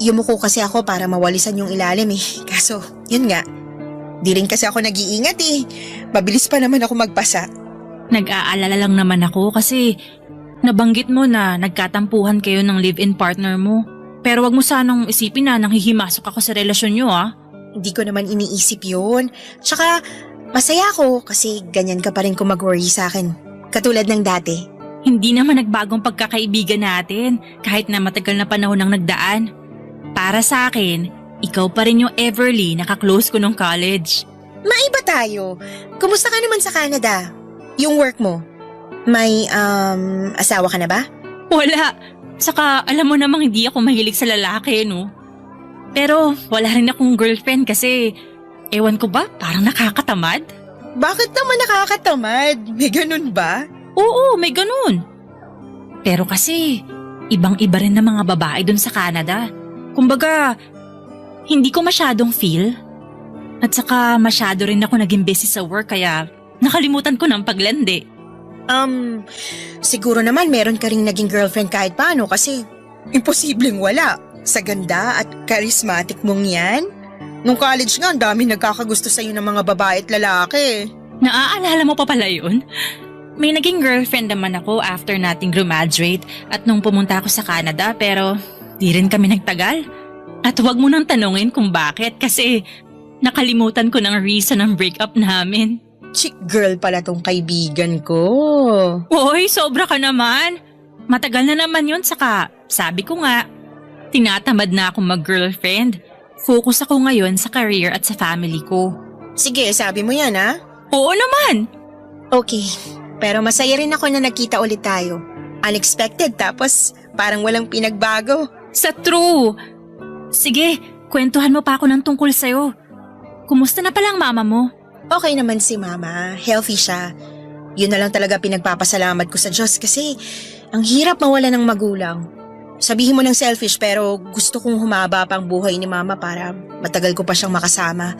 Speaker 3: Yumuko kasi ako para mawalisan yung ilalim eh. Kaso, yun nga. Di rin kasi ako nag-iingat eh. Mabilis pa naman ako magpasa.
Speaker 11: Nag-aalala lang naman ako kasi nabanggit mo na nagkatampuhan kayo ng live-in partner mo. Pero wag mo sanang isipin na nanghihimasok ako sa relasyon nyo
Speaker 3: Hindi ko naman iniisip yun. Tsaka, masaya ako kasi ganyan ka pa rin kung mag-worry sa akin. Katulad ng dati.
Speaker 11: Hindi naman nagbagong pagkakaibigan natin kahit na matagal na panahon ang nagdaan. Para sa akin, ikaw pa rin yung Everly na ka-close ko nung college.
Speaker 3: Maiba tayo. Kumusta ka naman sa Canada? Yung work mo? May, asawa ka na ba?
Speaker 11: Wala. Saka alam mo namang hindi ako mahilig sa lalaki, no? Pero wala rin akong girlfriend kasi, ewan ko ba, parang nakakatamad.
Speaker 3: Bakit naman nakakatamad? May ganun ba?
Speaker 11: Oo, may ganun. Pero kasi, ibang-iba rin ng mga babae dun sa Canada. Kumbaga, hindi ko masyadong feel. At saka masyado rin ako naging busy sa work kaya nakalimutan ko ng paglandi.
Speaker 3: Siguro naman meron ka ring naging girlfriend kahit paano kasi imposibleng wala. Sa ganda at charismatic mong yan. Nung college nga, ang dami nagkakagusto sa'yo ng mga babae at lalaki.
Speaker 11: Naaalala mo pa pala yun? May naging girlfriend naman ako after nating graduate at nung pumunta ako sa Canada pero di rin kami nagtagal. At huwag mo nang tanungin kung bakit kasi nakalimutan ko ng reason ng breakup namin.
Speaker 3: Chick girl pala tong kaibigan ko.
Speaker 11: Hoy, sobra ka naman. Matagal na naman yun saka sabi ko nga, tinatamad na akong mag-girlfriend. Focus ako ngayon sa career at sa family ko.
Speaker 3: Sige, sabi mo yan ha?
Speaker 11: Oo naman.
Speaker 3: Okay, pero masaya rin ako na nagkita ulit tayo. Unexpected tapos parang walang pinagbago.
Speaker 11: Sa true. Sige, kwentuhan mo pa ako ng tungkol sa'yo. Kumusta na pala ang mama mo?
Speaker 3: Okay naman si mama, healthy siya. Yun na lang talaga pinagpapasalamat ko sa Diyos kasi ang hirap mawala ng magulang. Sabihin mo ng selfish pero gusto kong humaba pang buhay ni mama para matagal ko pa siyang makasama.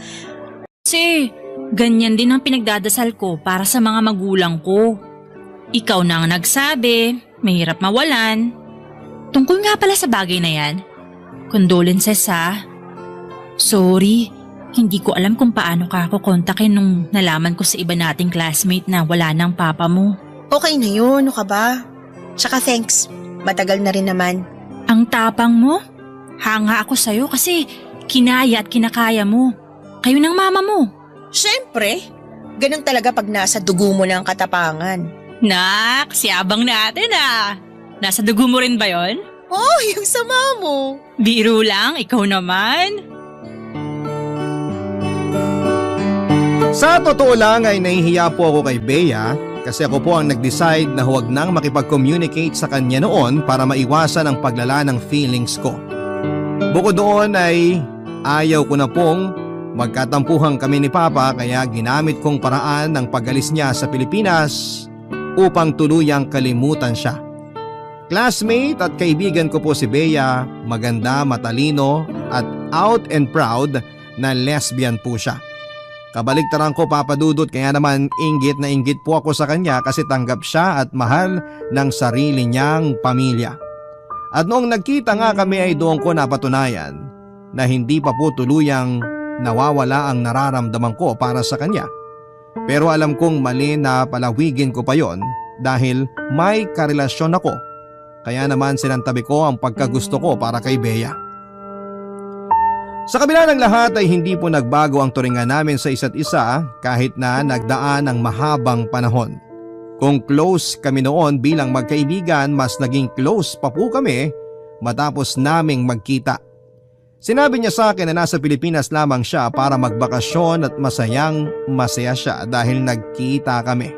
Speaker 11: Kasi ganyan din ang pinagdadasal ko para sa mga magulang ko. Ikaw na ang nagsabi, mahirap mawalan. Tungkol nga pala sa bagay na yan, condolences ha. Sorry, hindi ko alam kung paano ka ako kontakin nung nalaman ko sa iba nating classmate na wala ng papa mo.
Speaker 3: Okay na yun, ano ka ba? Tsaka thanks, matagal na rin naman.
Speaker 11: Ang tapang mo? Hanga ako sa'yo kasi kinaya at kinakaya mo. Kayo ng mama mo.
Speaker 3: Siyempre, ganun talaga pag nasa dugo mo ng katapangan.
Speaker 11: Nak, siyabang natin ah. Nasa dugo mo rin ba yon?
Speaker 3: Oh, yung sama mo.
Speaker 11: Biro lang, ikaw naman.
Speaker 2: Sa totoo lang ay nahihiya po ako kay Bea kasi ako po ang nag-decide na huwag nang makipag-communicate sa kanya noon para maiwasan ang paglala ng feelings ko. Bukod doon ay ayaw ko na pong magkatampuhan kami ni Papa kaya ginamit kong paraan ng pag-alis niya sa Pilipinas upang tuluyang kalimutan siya. Classmate at kaibigan ko po si Bea, maganda, matalino at out and proud na lesbian po siya. Kabaligtaran ko Papa Dudut kaya naman inggit na inggit po ako sa kanya kasi tanggap siya at mahal ng sarili niyang pamilya. At noong nagkita nga kami ay doon ko napatunayan na hindi pa po tuluyang nawawala ang nararamdaman ko para sa kanya. Pero alam kong mali na palawigin ko pa yon dahil may karelasyon ako. Kaya naman sinantabi ko ang pagkagusto ko para kay Bea. Sa kabila ng lahat ay hindi po nagbago ang turingan namin sa isa't isa kahit na nagdaan ang mahabang panahon. Kung close kami noon bilang magkaibigan, mas naging close pa po kami matapos naming magkita. Sinabi niya sa akin na nasa Pilipinas lamang siya para magbakasyon at masaya siya dahil nagkita kami.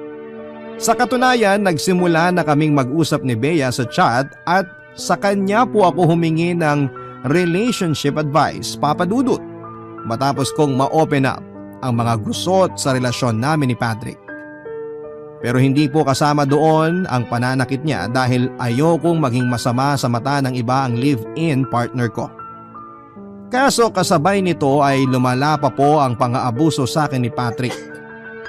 Speaker 2: Sa katunayan, nagsimula na kaming mag-usap ni Bea sa chat at sa kanya po ako humingi ng relationship advice, Papa Dudut, matapos kong ma-open up ang mga gusot sa relasyon namin ni Patrick. Pero hindi po kasama doon ang pananakit niya dahil ayokong maging masama sa mata ng iba ang live-in partner ko. Kaso kasabay nito ay lumala pa po ang pang-aabuso sa akin ni Patrick.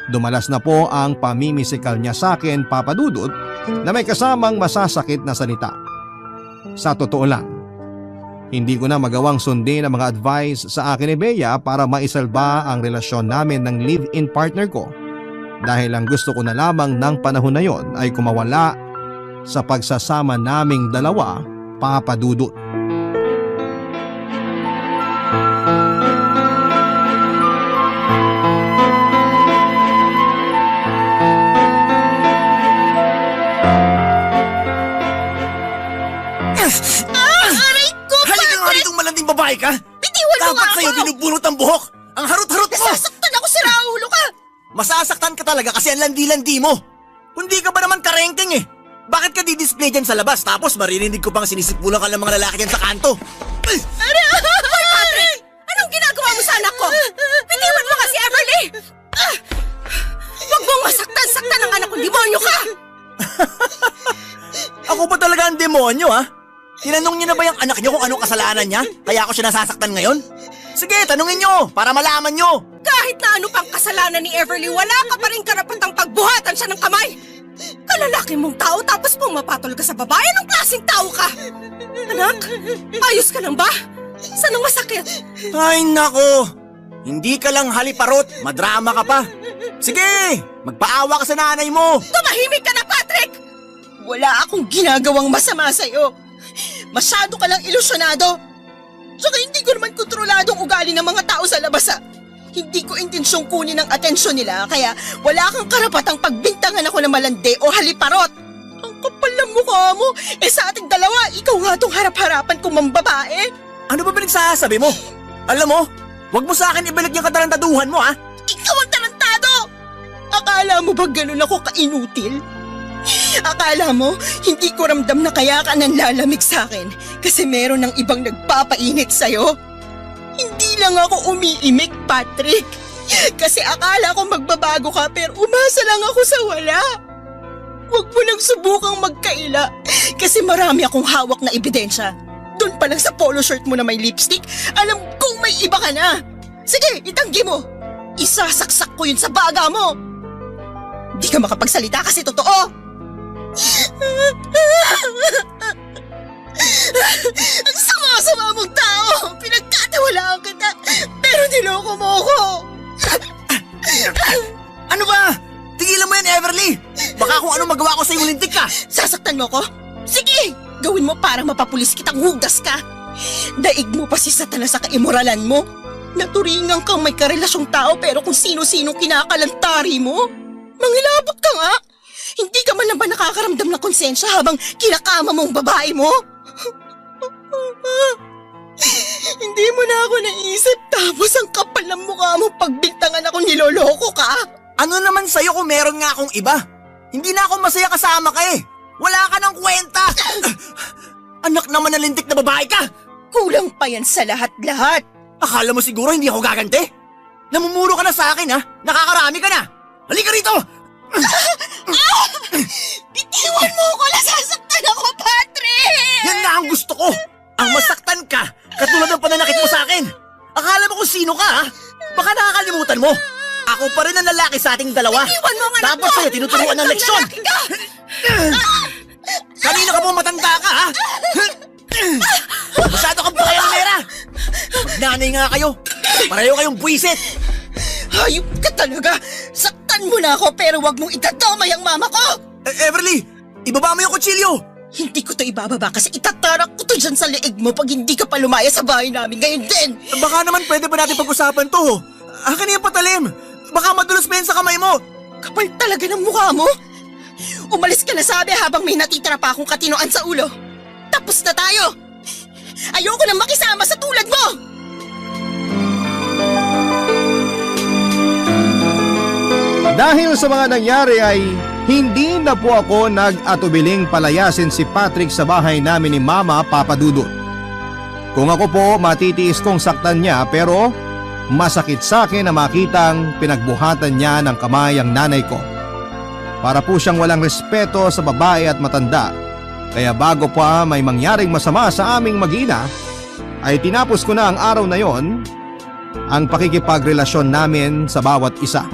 Speaker 2: Dumalas na po ang pamimisikal niya sa akin, Papa Dudut, na may kasamang masasakit na salita. Sa totoo lang, hindi ko na magawang sundin ang mga advice sa akin ni Bea para maisalba ang relasyon namin ng live-in partner ko dahil ang gusto ko na lamang ng panahon na yon ay kumawala sa pagsasama naming dalawa, Papa Dudut.
Speaker 10: Babae ka?
Speaker 3: Bitiwan mo nga
Speaker 10: Dapat sa'yo
Speaker 3: ako!
Speaker 10: binubunot ang buhok! Ang harot-harot mo!
Speaker 3: Nasasaktan ako, si Raulo ka!
Speaker 10: Masasaktan ka talaga kasi ang landi-landi mo! Hindi ka ba naman karengking eh? Bakit ka di-display dyan sa labas tapos maririnig ko pang sinisipulan ka ng mga lalaki dyan sa kanto?
Speaker 3: Hoy, Patrick! Anong ginagawa mo sa anak ko? Bitiwan mo kasi, Everly! Huwag mong masaktan-saktan ang anak ko, demonyo ka!
Speaker 10: Ako pa talaga ang demonyo ha? Tinanong niyo na ba yung anak niyo kung anong kasalanan niya? Kaya ako siya nasasaktan ngayon? Sige, tanungin niyo para malaman niyo.
Speaker 9: Kahit na ano pang kasalanan ni Everly, wala ka pa rin karapatang pagbuhatan siya ng kamay. Kalalaki mong tao tapos pumapatol ka sa babae. Anong klaseng tao ka? Anak, ayos ka lang ba? Saan ang masakit?
Speaker 10: Ay nako, hindi ka lang haliparot, madrama ka pa. Sige, magpaawa ka sa nanay mo.
Speaker 9: Tumahimik ka na, Patrick!
Speaker 3: Wala akong ginagawang masama sa'yo. Masyado ka lang ilusyonado. Tsaka hindi ko naman kontrolado ang ugali ng mga tao sa labas Hindi ko intensyong kunin ang atensyon nila kaya wala kang karapatang pagbintangan ako ng malandi o haliparot. Ang kapal ng mukha mo. Sa ating dalawa, ikaw nga tong harap-harapan kong mambabae.
Speaker 10: Ano ba pinagsasabi mo? Alam mo, wag mo sa akin ibalik yung katarantaduhan mo
Speaker 3: Ikaw ang tarantado! Akala mo ba ganun ako kainutil? Akala mo, hindi ko ramdam na kaya ka nanlalamig sa akin kasi meron ng ibang nagpapainit sa'yo? Hindi lang ako umiimik, Patrick. Kasi akala ko magbabago ka pero umasa lang ako sa wala. Huwag mo nang subukang magkaila kasi marami akong hawak na ebidensya. Doon pa lang sa polo shirt mo na may lipstick, alam kong may iba ka na. Sige, itanggi mo. Isasaksak ko yun sa baga mo. Di ka makapagsalita kasi totoo. Ang sama-sama mong tao. Pinagkatiwalaan kita, pero niloko mo ako.
Speaker 10: Ano ba? Tigilan mo yan, Everly! Baka kung ano magawa ko sa'yo, lintik ka!
Speaker 3: Sasaktan mo ko? Sige! Gawin mo para mapapulis kitang hudas ka. Daig mo pa si Satanas sa kaimoralan mo. Naturingan kang may karelasyong tao pero kung sino-sinong kinakalantari mo. Mangilabot ka nga. Hindi ka man lang ba nakakaramdam ng konsensya habang kinakama mong babae mo? Hindi mo na ako naisip tapos ang kapal ng mukha mo pagbintangan ako niloloko ka.
Speaker 10: Ano naman sa'yo kung meron nga akong iba? Hindi na ako masaya kasama ka Wala ka ng kwenta! Anak naman na lintik na babae ka!
Speaker 3: Kulang pa yan sa lahat-lahat.
Speaker 10: Akala mo siguro hindi ako gaganti? Namumuro ka na sa akin Nakakarami ka na! Halika rito!
Speaker 3: Bitiwan mo ko, nasasaktan ako, Patrick!
Speaker 10: Yan na ang gusto ko! Ang masaktan ka, katulad ng pananakit mo sa akin! Akala mo kung sino ka Baka nakakalimutan mo! Ako pa rin ang lalaki sa ating dalawa!
Speaker 3: Bitiwan mo ang anak
Speaker 10: Tapos sa'yo tinuturuan ng leksyon! Kanina ka po matanda ka Masyado kang pakayamera! Magnanay nga kayo! Pareho kayong buwisit!
Speaker 3: Hayop ka talaga! Saktan mo na ako pero wag mong itatamay ang mama ko!
Speaker 10: Everly! Ibaba mo yung kutsilyo!
Speaker 3: Hindi ko to ibababa kasi itatarak ko to dyan sa leeg mo pag hindi ka pa lumaya sa bahay namin ngayon din!
Speaker 10: Baka naman pwede ba natin pag-usapan to? Akin yung patalim! Baka madulas pa yan sa kamay mo!
Speaker 3: Kapal talaga ng mukha mo! Umalis ka na sabi habang may natitira pa akong katinoan sa ulo! Tapos na tayo! Ayoko nang makisama sa tulad mo!
Speaker 2: Dahil sa mga nangyari ay hindi na po ako nag-atubiling palayasin si Patrick sa bahay namin ni Mama Papa Dudut. Kung ako po matitiis kong saktan niya pero masakit sa akin na makitang pinagbuhatan niya ng kamay ang nanay ko. Para po siyang walang respeto sa babae at matanda. Kaya bago pa may mangyaring masama sa aming mag-ina, ay tinapos ko na ang araw na yon ang pakikipagrelasyon namin sa bawat isa.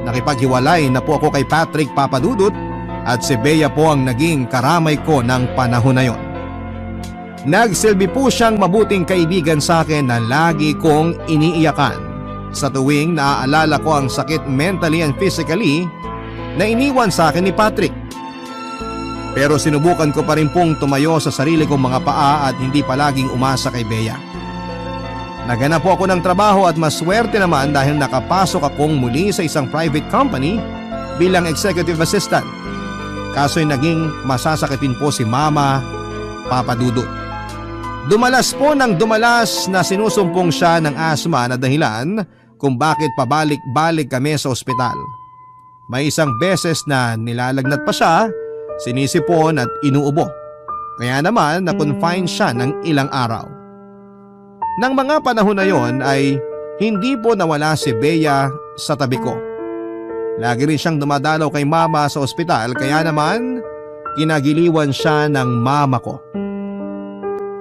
Speaker 2: Nakipaghiwalay na po ako kay Patrick Papadudut at si Bea po ang naging karamay ko ng panahon na yon. Nagsilbi po siyang mabuting kaibigan sa akin na lagi kong iniiyakan sa tuwing naaalala ko ang sakit mentally and physically na iniwan sa akin ni Patrick. Pero sinubukan ko pa rin pong tumayo sa sarili kong mga paa at hindi palaging umasa kay Bea. Naganap po ako ng trabaho at maswerte naman dahil nakapasok akong muli sa isang private company bilang executive assistant. Kaso'y naging masasakitin po si Mama Papa Dudut. Dumalas po ng dumalas na sinusumpong siya ng asma na dahilan kung bakit pabalik-balik kami sa ospital. May isang beses na nilalagnat pa siya, sinisipon at inuubo. Kaya naman na-confine siya ng ilang araw. Nang mga panahon na yon ay hindi po nawala si Bea sa tabi ko. Lagi rin siyang dumadalaw kay Mama sa ospital kaya naman kinagiliwan siya ng mama ko.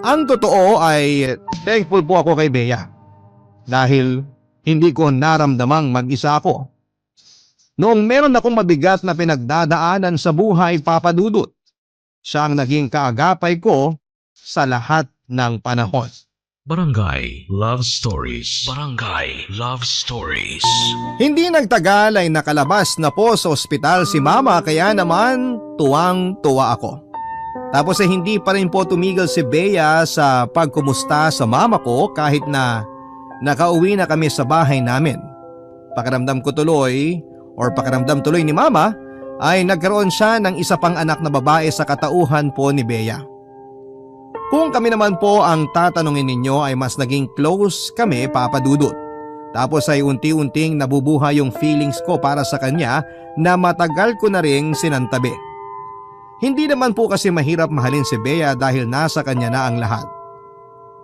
Speaker 2: Ang totoo ay thankful po ako kay Bea dahil Hindi ko naramdamang mag-isa ako. Noong meron akong mabigat na pinagdadaanan sa buhay, Papa Dudut, siya ang naging kaagapay ko sa lahat ng panahon.
Speaker 5: Barangay Love Stories. Barangay Love Stories.
Speaker 2: Hindi nagtagal ay nakalabas na po sa ospital si Mama, kaya naman tuwang-tuwa ako. Tapos ay hindi pa rin po tumigil si Bea sa pagkumusta sa mama ko kahit na nakauwi na kami sa bahay namin. Pakiramdam tuloy ni Mama ay nagkaroon siya ng isa pang anak na babae sa katauhan po ni Bea. Kung kami naman po ang tatanungin ninyo ay mas naging close kami, Papa Dudut. Tapos ay unti-unting nabubuhay yung feelings ko para sa kanya na matagal ko na ring sinantabi. Hindi naman po kasi mahirap mahalin si Bea dahil nasa kanya na ang lahat.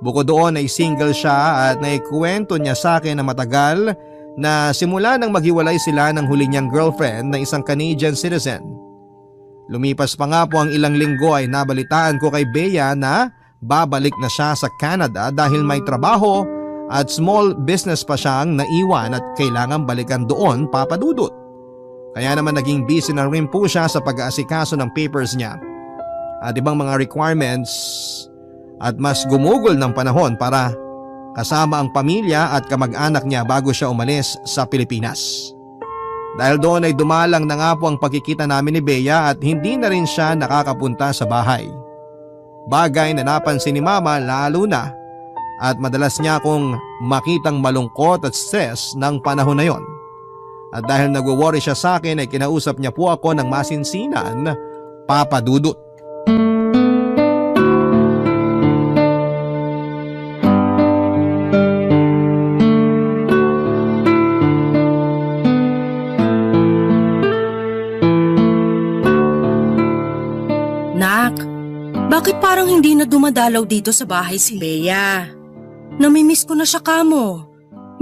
Speaker 2: Bukod doon ay single siya at naikwento niya sa akin na matagal na simula nang maghiwalay sila ng huli niyang girlfriend na isang Canadian citizen. Lumipas pa nga po ang ilang linggo ay nabalitaan ko kay Bea na babalik na siya sa Canada dahil may trabaho at small business pa siyang naiwan at kailangan balikan doon, Papa Dudut. Kaya naman naging busy na rin po siya sa pag-aasikaso ng papers niya at ibang mga requirements at mas gumugol ng panahon para kasama ang pamilya at kamag-anak niya bago siya umalis sa Pilipinas. Dahil doon ay dumalang na nga po ang pagkikita namin ni Bea at hindi na rin siya nakakapunta sa bahay. Bagay na napansin ni Mama lalo na at madalas niya akong makitang malungkot at stress ng panahon na yon. At dahil nagwo-worry siya sa akin ay kinausap niya po ako ng masinsinan, Papa Dudut.
Speaker 9: Nak, bakit parang hindi na dumadalaw dito sa bahay si Bea? Namimiss ko na siya kamo.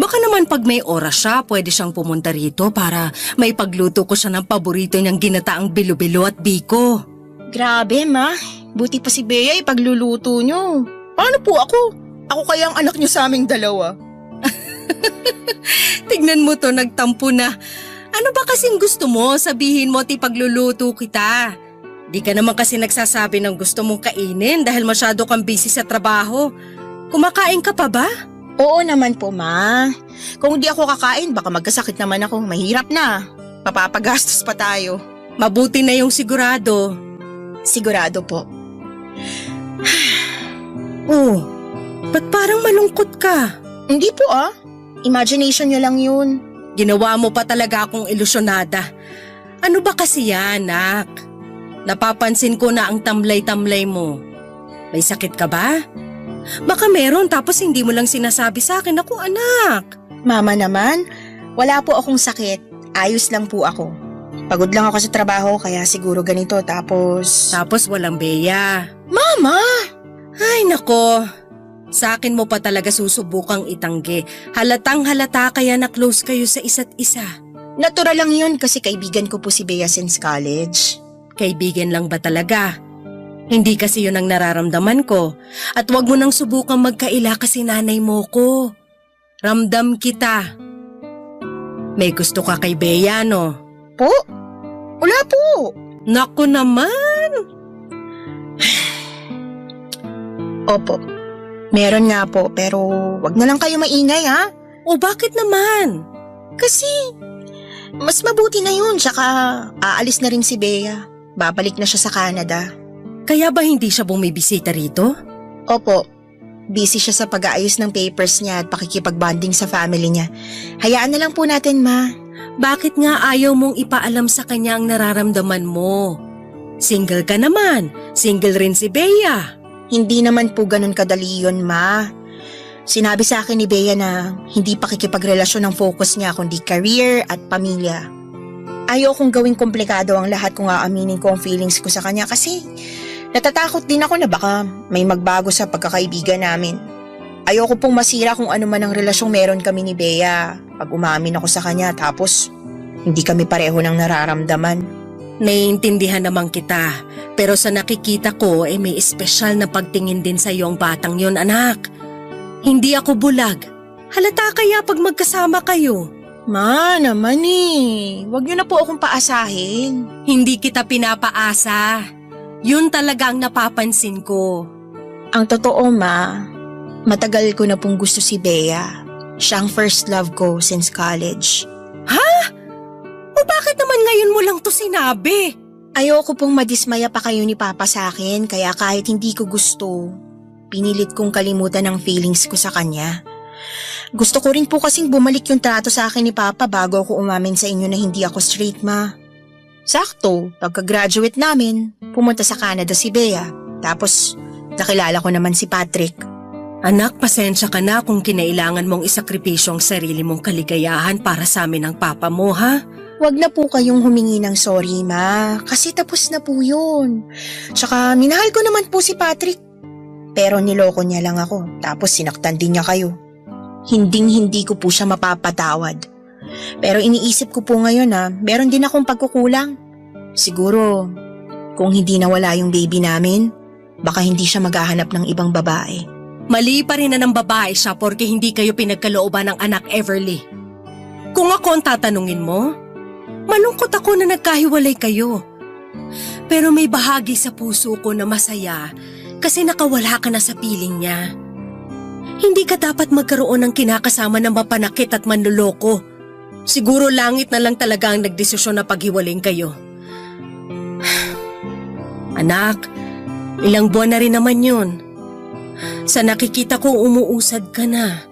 Speaker 9: Baka naman pag may oras siya, pwede siyang pumunta rito para may pagluto ko siya ng paborito niyang ginataang bilo-bilo at biko.
Speaker 3: Grabe, Ma. Buti pa si Bea ipagluluto niyo. Paano po ako? Ako kaya ang anak niyo sa aming dalawa.
Speaker 9: Tignan mo to, nagtampo na. Ano ba kasing gusto mo? Sabihin mo at ipagluluto kita. Di ka naman kasi nagsasabi ng gusto mong kainin dahil masyado kang busy sa trabaho. Kumakain ka pa ba?
Speaker 3: Oo naman po, Ma. Kung di ako kakain, baka magkasakit naman ako. Mahirap na. Papapagastos pa tayo.
Speaker 9: Mabuti na yung sigurado.
Speaker 3: Sigurado po.
Speaker 9: Oh, ba't parang malungkot ka?
Speaker 3: Hindi po Imagination niyo lang yun.
Speaker 9: Ginawa mo pa talaga akong ilusyonada. Ano ba kasi yan, Nak? Napapansin ko na ang tamlay-tamlay mo. May sakit ka ba? Baka meron tapos hindi mo lang sinasabi sa akin. Ako, anak.
Speaker 3: Mama naman, wala po akong sakit. Ayos lang po ako. Pagod lang ako sa trabaho kaya siguro ganito tapos
Speaker 9: walang Bea.
Speaker 3: Mama!
Speaker 9: Ay nako, sa akin mo pa talaga susubukang itanggi. Halatang halata kaya na close kayo sa isa't isa.
Speaker 3: Natural lang yun kasi kaibigan ko po si Bea since college.
Speaker 9: Kaibigan lang ba talaga? Hindi kasi yun ang nararamdaman ko. At wag mo nang subukang magkaila kasi nanay mo ko. Ramdam kita. May gusto ka kay Bea, no?
Speaker 3: Po? Wala po.
Speaker 9: Naku naman.
Speaker 3: Opo. Meron nga po pero wag na lang kayo maingay
Speaker 9: O bakit naman?
Speaker 3: Kasi mas mabuti na yun tsaka aalis na rin si Bea. Babalik na siya sa Canada.
Speaker 9: Kaya ba hindi siya bumibisita rito?
Speaker 3: Opo. Busy siya sa pag-aayos ng papers niya at pakikipag-bonding sa family niya. Hayaan na lang po natin, Ma.
Speaker 9: Bakit nga ayaw mong ipaalam sa kanya ang nararamdaman mo? Single ka naman. Single rin si Bea.
Speaker 3: Hindi naman po ganun kadali yun, Ma. Sinabi sa akin ni Bea na hindi pakikipagrelasyon ang focus niya kundi career at pamilya. Ayaw kong gawing komplikado ang lahat kung aaminin ko ang feelings ko sa kanya kasi natatakot din ako na baka may magbago sa pagkakaibigan namin. Ayoko pong masira kung ano man ang relasyong meron kami ni Bea pag umamin ako sa kanya tapos hindi kami pareho ng nararamdaman.
Speaker 9: Naiintindihan naman kita, pero sa nakikita ko may espesyal na pagtingin din sa iyo ang batang yon, anak. Hindi ako bulag. Halata kaya pag magkasama kayo?
Speaker 3: Ma, naman eh. Huwag niyo na po akong paasahin.
Speaker 9: Hindi kita pinapaasa. Yun talaga ang napapansin ko.
Speaker 3: Ang totoo, Ma, matagal ko na pong gusto si Bea. Siya ang first love ko since college.
Speaker 9: O bakit naman ngayon mo lang to sinabi?
Speaker 3: Ayoko pong madismaya pa kayo ni Papa sa akin, kaya kahit hindi ko gusto, pinilit kong kalimutan ang feelings ko sa kanya. Gusto ko rin po kasing bumalik yung trato sa akin ni Papa bago ako umamin sa inyo na hindi ako straight, Ma. Sakto, pagka-graduate namin, pumunta sa Canada si Bea. Tapos, nakilala ko naman si Patrick.
Speaker 9: Anak, pasensya ka na kung kinailangan mong isakripisyo ang sarili mong kaligayahan para sa amin ng papa mo, ha?
Speaker 3: Huwag na po kayong humingi ng sorry, Ma. Kasi tapos na po yun. Tsaka, minahal ko naman po si Patrick. Pero niloko niya lang ako, tapos sinaktan din niya kayo. Hinding-hindi ko po siya mapapatawad. Pero iniisip ko po ngayon na meron din akong pagkukulang. Siguro, kung hindi nawala yung baby namin, baka hindi siya maghahanap ng ibang babae.
Speaker 9: Mali pa rin na ng babae siya porque hindi kayo pinagkalooban ng anak Everly. Kung ako ang tatanungin mo, malungkot ako na nagkahiwalay kayo. Pero may bahagi sa puso ko na masaya kasi nakawala ka na sa piling niya. Hindi ka dapat magkaroon ng kinakasama ng mapanakit at manluloko. Siguro langit na lang talaga ang nagdesisyon na paghiwalayin kayo. Anak, ilang buwan na rin naman yun. Sa nakikita ko umuusad ka na.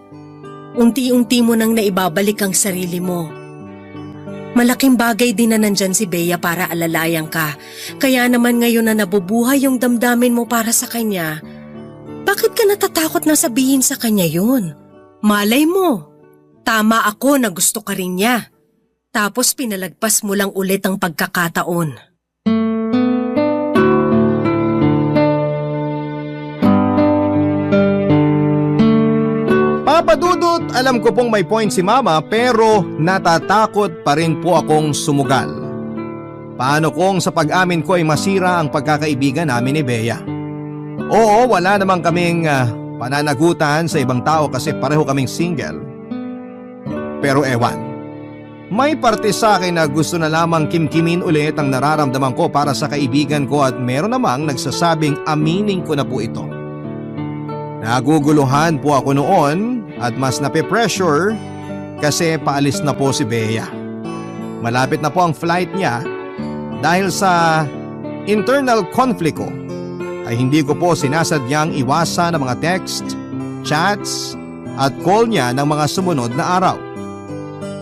Speaker 9: Unti-unti mo nang naibabalik ang sarili mo. Malaking bagay din na nandyan si Bea para alalayan ka. Kaya naman ngayon na nabubuhay yung damdamin mo para sa kanya, bakit ka natatakot na sabihin sa kanya yun? Malay mo, tama ako na gusto ka rin niya. Tapos pinalagpas mo lang ulit ang pagkakataon.
Speaker 2: Papa Dudut, alam ko pong may point si Mama pero natatakot pa rin po akong sumugal. Paano kung sa pag-amin ko ay masira ang pagkakaibigan namin ni Bea? Oo, wala naman kaming pananagutan sa ibang tao kasi pareho kaming single. Pero ewan, may parte sa akin na gusto na lamang kimkimin ulit ang nararamdaman ko para sa kaibigan ko at meron namang nagsasabing aminin ko na po ito. Naguguluhan po ako noon at mas nape-pressure kasi paalis na po si Bea. Malapit na po ang flight niya dahil sa internal conflict ko ay hindi ko po sinasadyang iwasan ang mga text, chats at call niya ng mga sumunod na araw.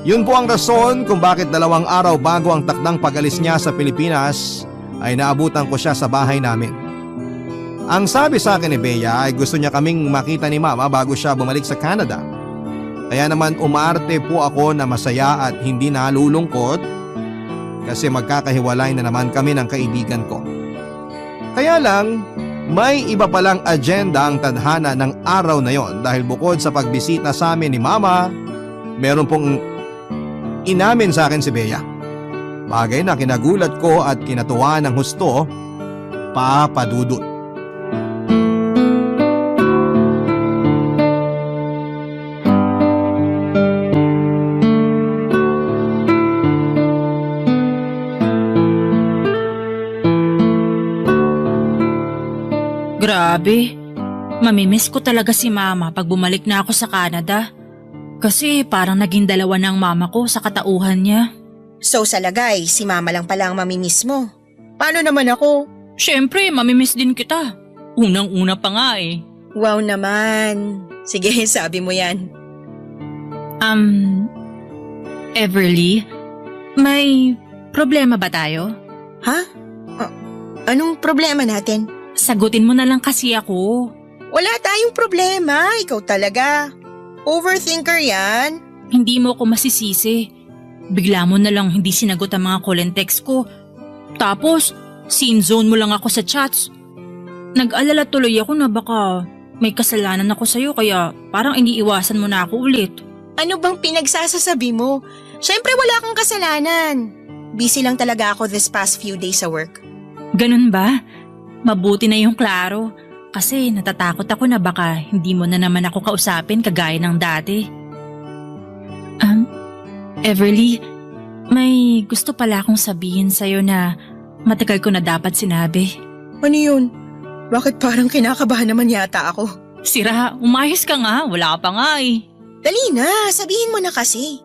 Speaker 2: Yun po ang rason kung bakit 2 araw bago ang takdang pag-alis niya sa Pilipinas ay naabutan ko siya sa bahay namin. Ang sabi sa akin ni Bea ay gusto niya kaming makita ni Mama bago siya bumalik sa Canada. Kaya naman umarte po ako na masaya at hindi nalulungkot kasi magkakahiwalay na naman kami ng kaibigan ko. Kaya lang, may iba palang agenda ang tadhana ng araw na yon dahil bukod sa pagbisita sa amin ni Mama, meron pong inamin sa akin si Bea. Bagay na kinagulat ko at kinatuwa ng husto, Papa Dudut.
Speaker 11: Grabe, mamimiss ko talaga si Mama pag bumalik na ako sa Canada. Kasi parang naging dalawa ng mama ko sa katauhan niya.
Speaker 3: So sa lagay, si Mama lang pala ang mamimiss mo. Paano naman ako?
Speaker 11: Siyempre, mamimiss din kita. Unang-una pa nga eh.
Speaker 3: Wow naman. Sige, sabi mo yan.
Speaker 11: Everly, may problema ba tayo?
Speaker 3: Ha? Anong problema natin?
Speaker 11: Sagutin mo na lang kasi ako.
Speaker 3: Wala tayong problema, ikaw talaga. Overthinker yan.
Speaker 11: Hindi mo ako masisisi. Bigla mo na lang hindi sinagot ang mga call and text ko. Tapos, scene zone mo lang ako sa chats. Nag-alala tuloy ako na baka may kasalanan ako sa'yo kaya parang iniiwasan mo na ako ulit.
Speaker 3: Ano bang pinagsasasabi mo? Siyempre wala akong kasalanan. Busy lang talaga ako this past few days sa work.
Speaker 11: Ganun ba? Mabuti na yung klaro. Kasi natatakot ako na baka hindi mo na naman ako kausapin kagaya ng dati. Everly, may gusto pala akong sabihin sa'yo na matagal ko na dapat sinabi.
Speaker 3: Ano yun? Bakit parang kinakabahan naman yata ako?
Speaker 11: Sira, umayos ka nga. Wala ka pa nga eh.
Speaker 3: Dali na, sabihin mo na kasi.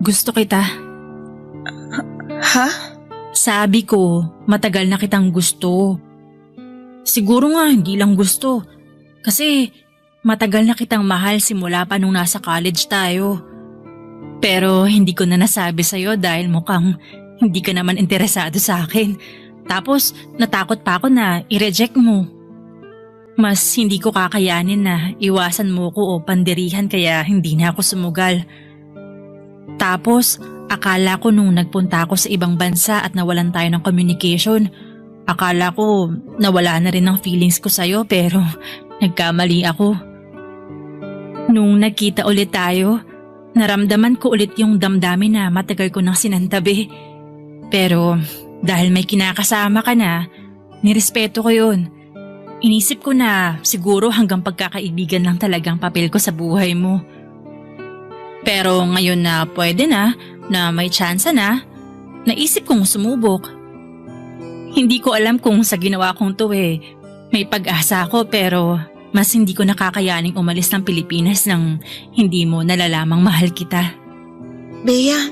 Speaker 11: Gusto kita.
Speaker 3: Ha?
Speaker 11: Sabi ko, matagal na kitang gusto. Siguro nga, hindi lang gusto. Kasi matagal na kitang mahal simula pa nung nasa college tayo. Pero hindi ko na nasabi sa'yo dahil mukhang hindi ka naman interesado sa akin. Tapos natakot pa ako na i-reject mo. Mas hindi ko kakayanin na iwasan mo ko o pandirihan kaya hindi na ako sumugal. Tapos akala ko nung nagpunta ako sa ibang bansa at nawalan tayo ng communication, akala ko nawala na rin ang feelings ko sa'yo pero nagkamali ako. Nung nagkita ulit tayo, naramdaman ko ulit yung damdamin na matagal ko nang sinantabi. Pero dahil may kinakasama ka na, nirespeto ko yun. Inisip ko na siguro hanggang pagkakaibigan lang talagang papel ko sa buhay mo. Pero ngayon na pwede na may tsansa na, naisip kong sumubok. Hindi ko alam kung sa ginawa kong to may pag-asa ako pero mas hindi ko nakakayaning umalis ng Pilipinas nang hindi mo nalalamang mahal kita.
Speaker 3: Bea,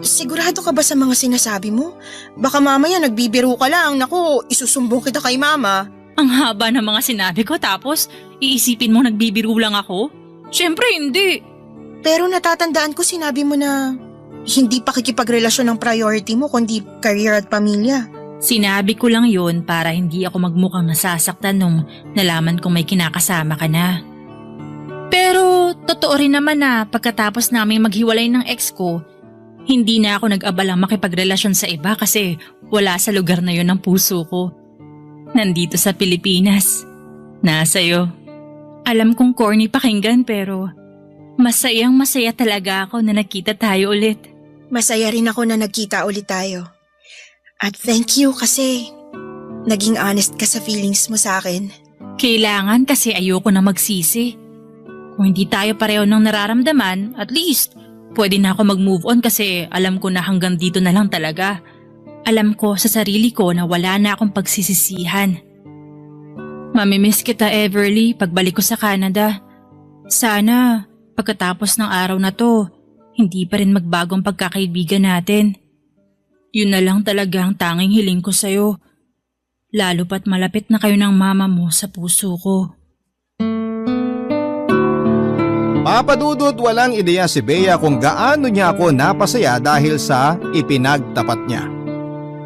Speaker 3: sigurado ka ba sa mga sinasabi mo? Baka mamaya nagbibiro ka lang. Naku, isusumbong kita kay mama.
Speaker 11: Ang haba ng mga sinabi ko tapos iisipin mo nagbibiro lang ako? Siyempre hindi.
Speaker 3: Pero natatandaan ko sinabi mo na hindi pakikipagrelasyon ang priority mo kundi career at pamilya.
Speaker 11: Sinabi ko lang yun para hindi ako magmukhang nasasaktan nung nalaman kong may kinakasama ka na. Pero totoo rin naman na pagkatapos namin maghiwalay ng ex ko, hindi na ako nag-abalang makipagrelasyon sa iba kasi wala sa lugar na yun ang puso ko. Nandito sa Pilipinas. Nasa'yo. Alam kong corny pakinggan pero masayang masaya talaga ako na nakita tayo ulit.
Speaker 3: Masaya rin ako na nagkita ulit tayo. At thank you kasi naging honest ka sa feelings mo sa akin.
Speaker 11: Kailangan kasi ayoko na magsisi. Kung hindi tayo pareho ng nararamdaman, at least pwede na ako mag-move on kasi alam ko na hanggang dito na lang talaga. Alam ko sa sarili ko na wala na akong pagsisisihan. Mamimiss kita, Everly, pagbalik ko sa Canada. Sana pagkatapos ng araw na to, hindi pa rin magbagong pagkakaibigan natin. Yun na lang talaga ang tanging hiling ko sa'yo. Lalo pat malapit na kayo ng mama mo sa puso ko.
Speaker 2: Papadudot walang ideya si Bea kung gaano niya ako napasaya dahil sa ipinagtapat niya.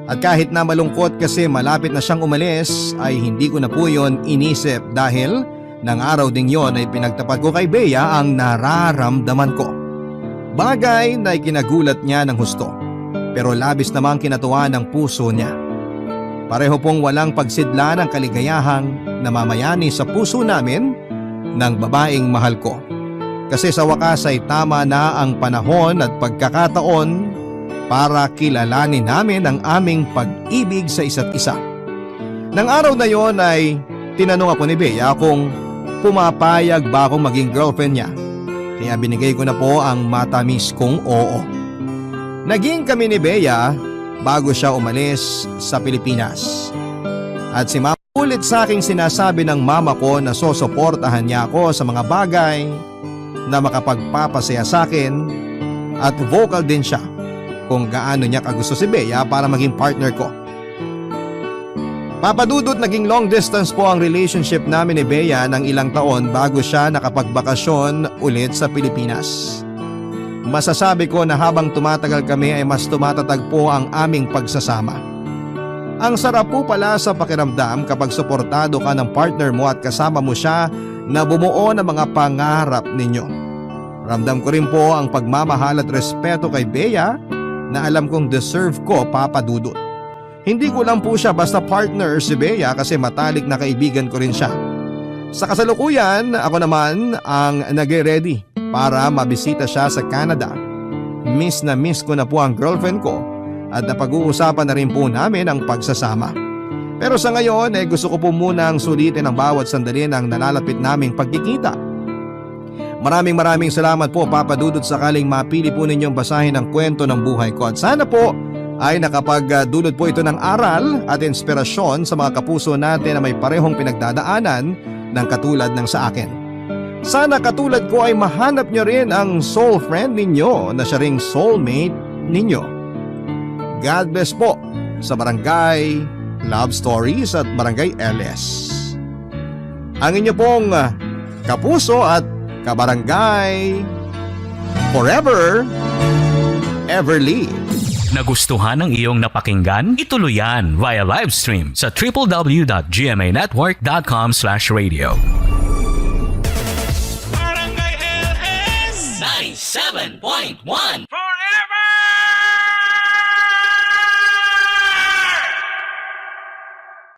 Speaker 2: At kahit na malungkot kasi malapit na siyang umalis ay hindi ko na po yun inisip dahil nang araw ding yon ay pinagtapat ko kay Bea ang nararamdaman ko. Bagay na ikinagulat niya ng husto. Pero labis namang kinatuwa ng puso niya. Pareho pong walang pagsidla ng kaligayahang namamayani sa puso namin ng babaeng mahal ko. Kasi sa wakas ay tama na ang panahon at pagkakataon para kilalanin namin ang aming pag-ibig sa isa't isa. Nang araw na yon ay tinanong ako ni Bea kung pumapayag ba akong maging girlfriend niya. Kaya binigay ko na po ang matamis kong oo. Naging kami ni Bea bago siya umalis sa Pilipinas. At si mama ulit sa aking sinasabi ng mama ko na sosuportahan niya ako sa mga bagay na makapagpapasaya sa akin at vocal din siya kung gaano niya kagusto si Bea para maging partner ko. Papadudot naging long distance po ang relationship namin ni Bea ng ilang taon bago siya nakapagbakasyon ulit sa Pilipinas. Masasabi ko na habang tumatagal kami ay mas tumatatag po ang aming pagsasama. Ang sarap po pala sa pakiramdam kapag suportado ka ng partner mo at kasama mo siya na bumuo ng mga pangarap ninyo. Ramdam ko rin po ang pagmamahal at respeto kay Bea na alam kong deserve ko, Papadudot. Hindi ko lang po siya basta partner si Bea kasi matalik na kaibigan ko rin siya. Sa kasalukuyan, ako naman ang nag-ready para mabisita siya sa Canada. Miss na miss ko na po ang girlfriend ko at napag-uusapan na rin po namin ang pagsasama. Pero sa ngayon gusto ko po munang sulitin ang bawat sandali ng nalalapit naming pagkikita. Maraming salamat po Papa Dudut sakaling mapili po ninyong basahin ang kwento ng buhay ko. At sana po ay nakapagdulot po ito ng aral at inspirasyon sa mga kapuso natin na may parehong pinagdadaanan ng katulad ng sa akin. Sana katulad ko ay mahanap nyo rin ang soul friend ninyo na siya ring soulmate ninyo. God bless po sa Barangay Love Stories at Barangay LS. Ang inyo pong kapuso at kabarangay forever, Everly.
Speaker 8: Nagustuhan ng iyong napakinggan? Ituloy yan via live stream sa www.gmanetwork.com/radio. Barangay LS 97.1 Forever!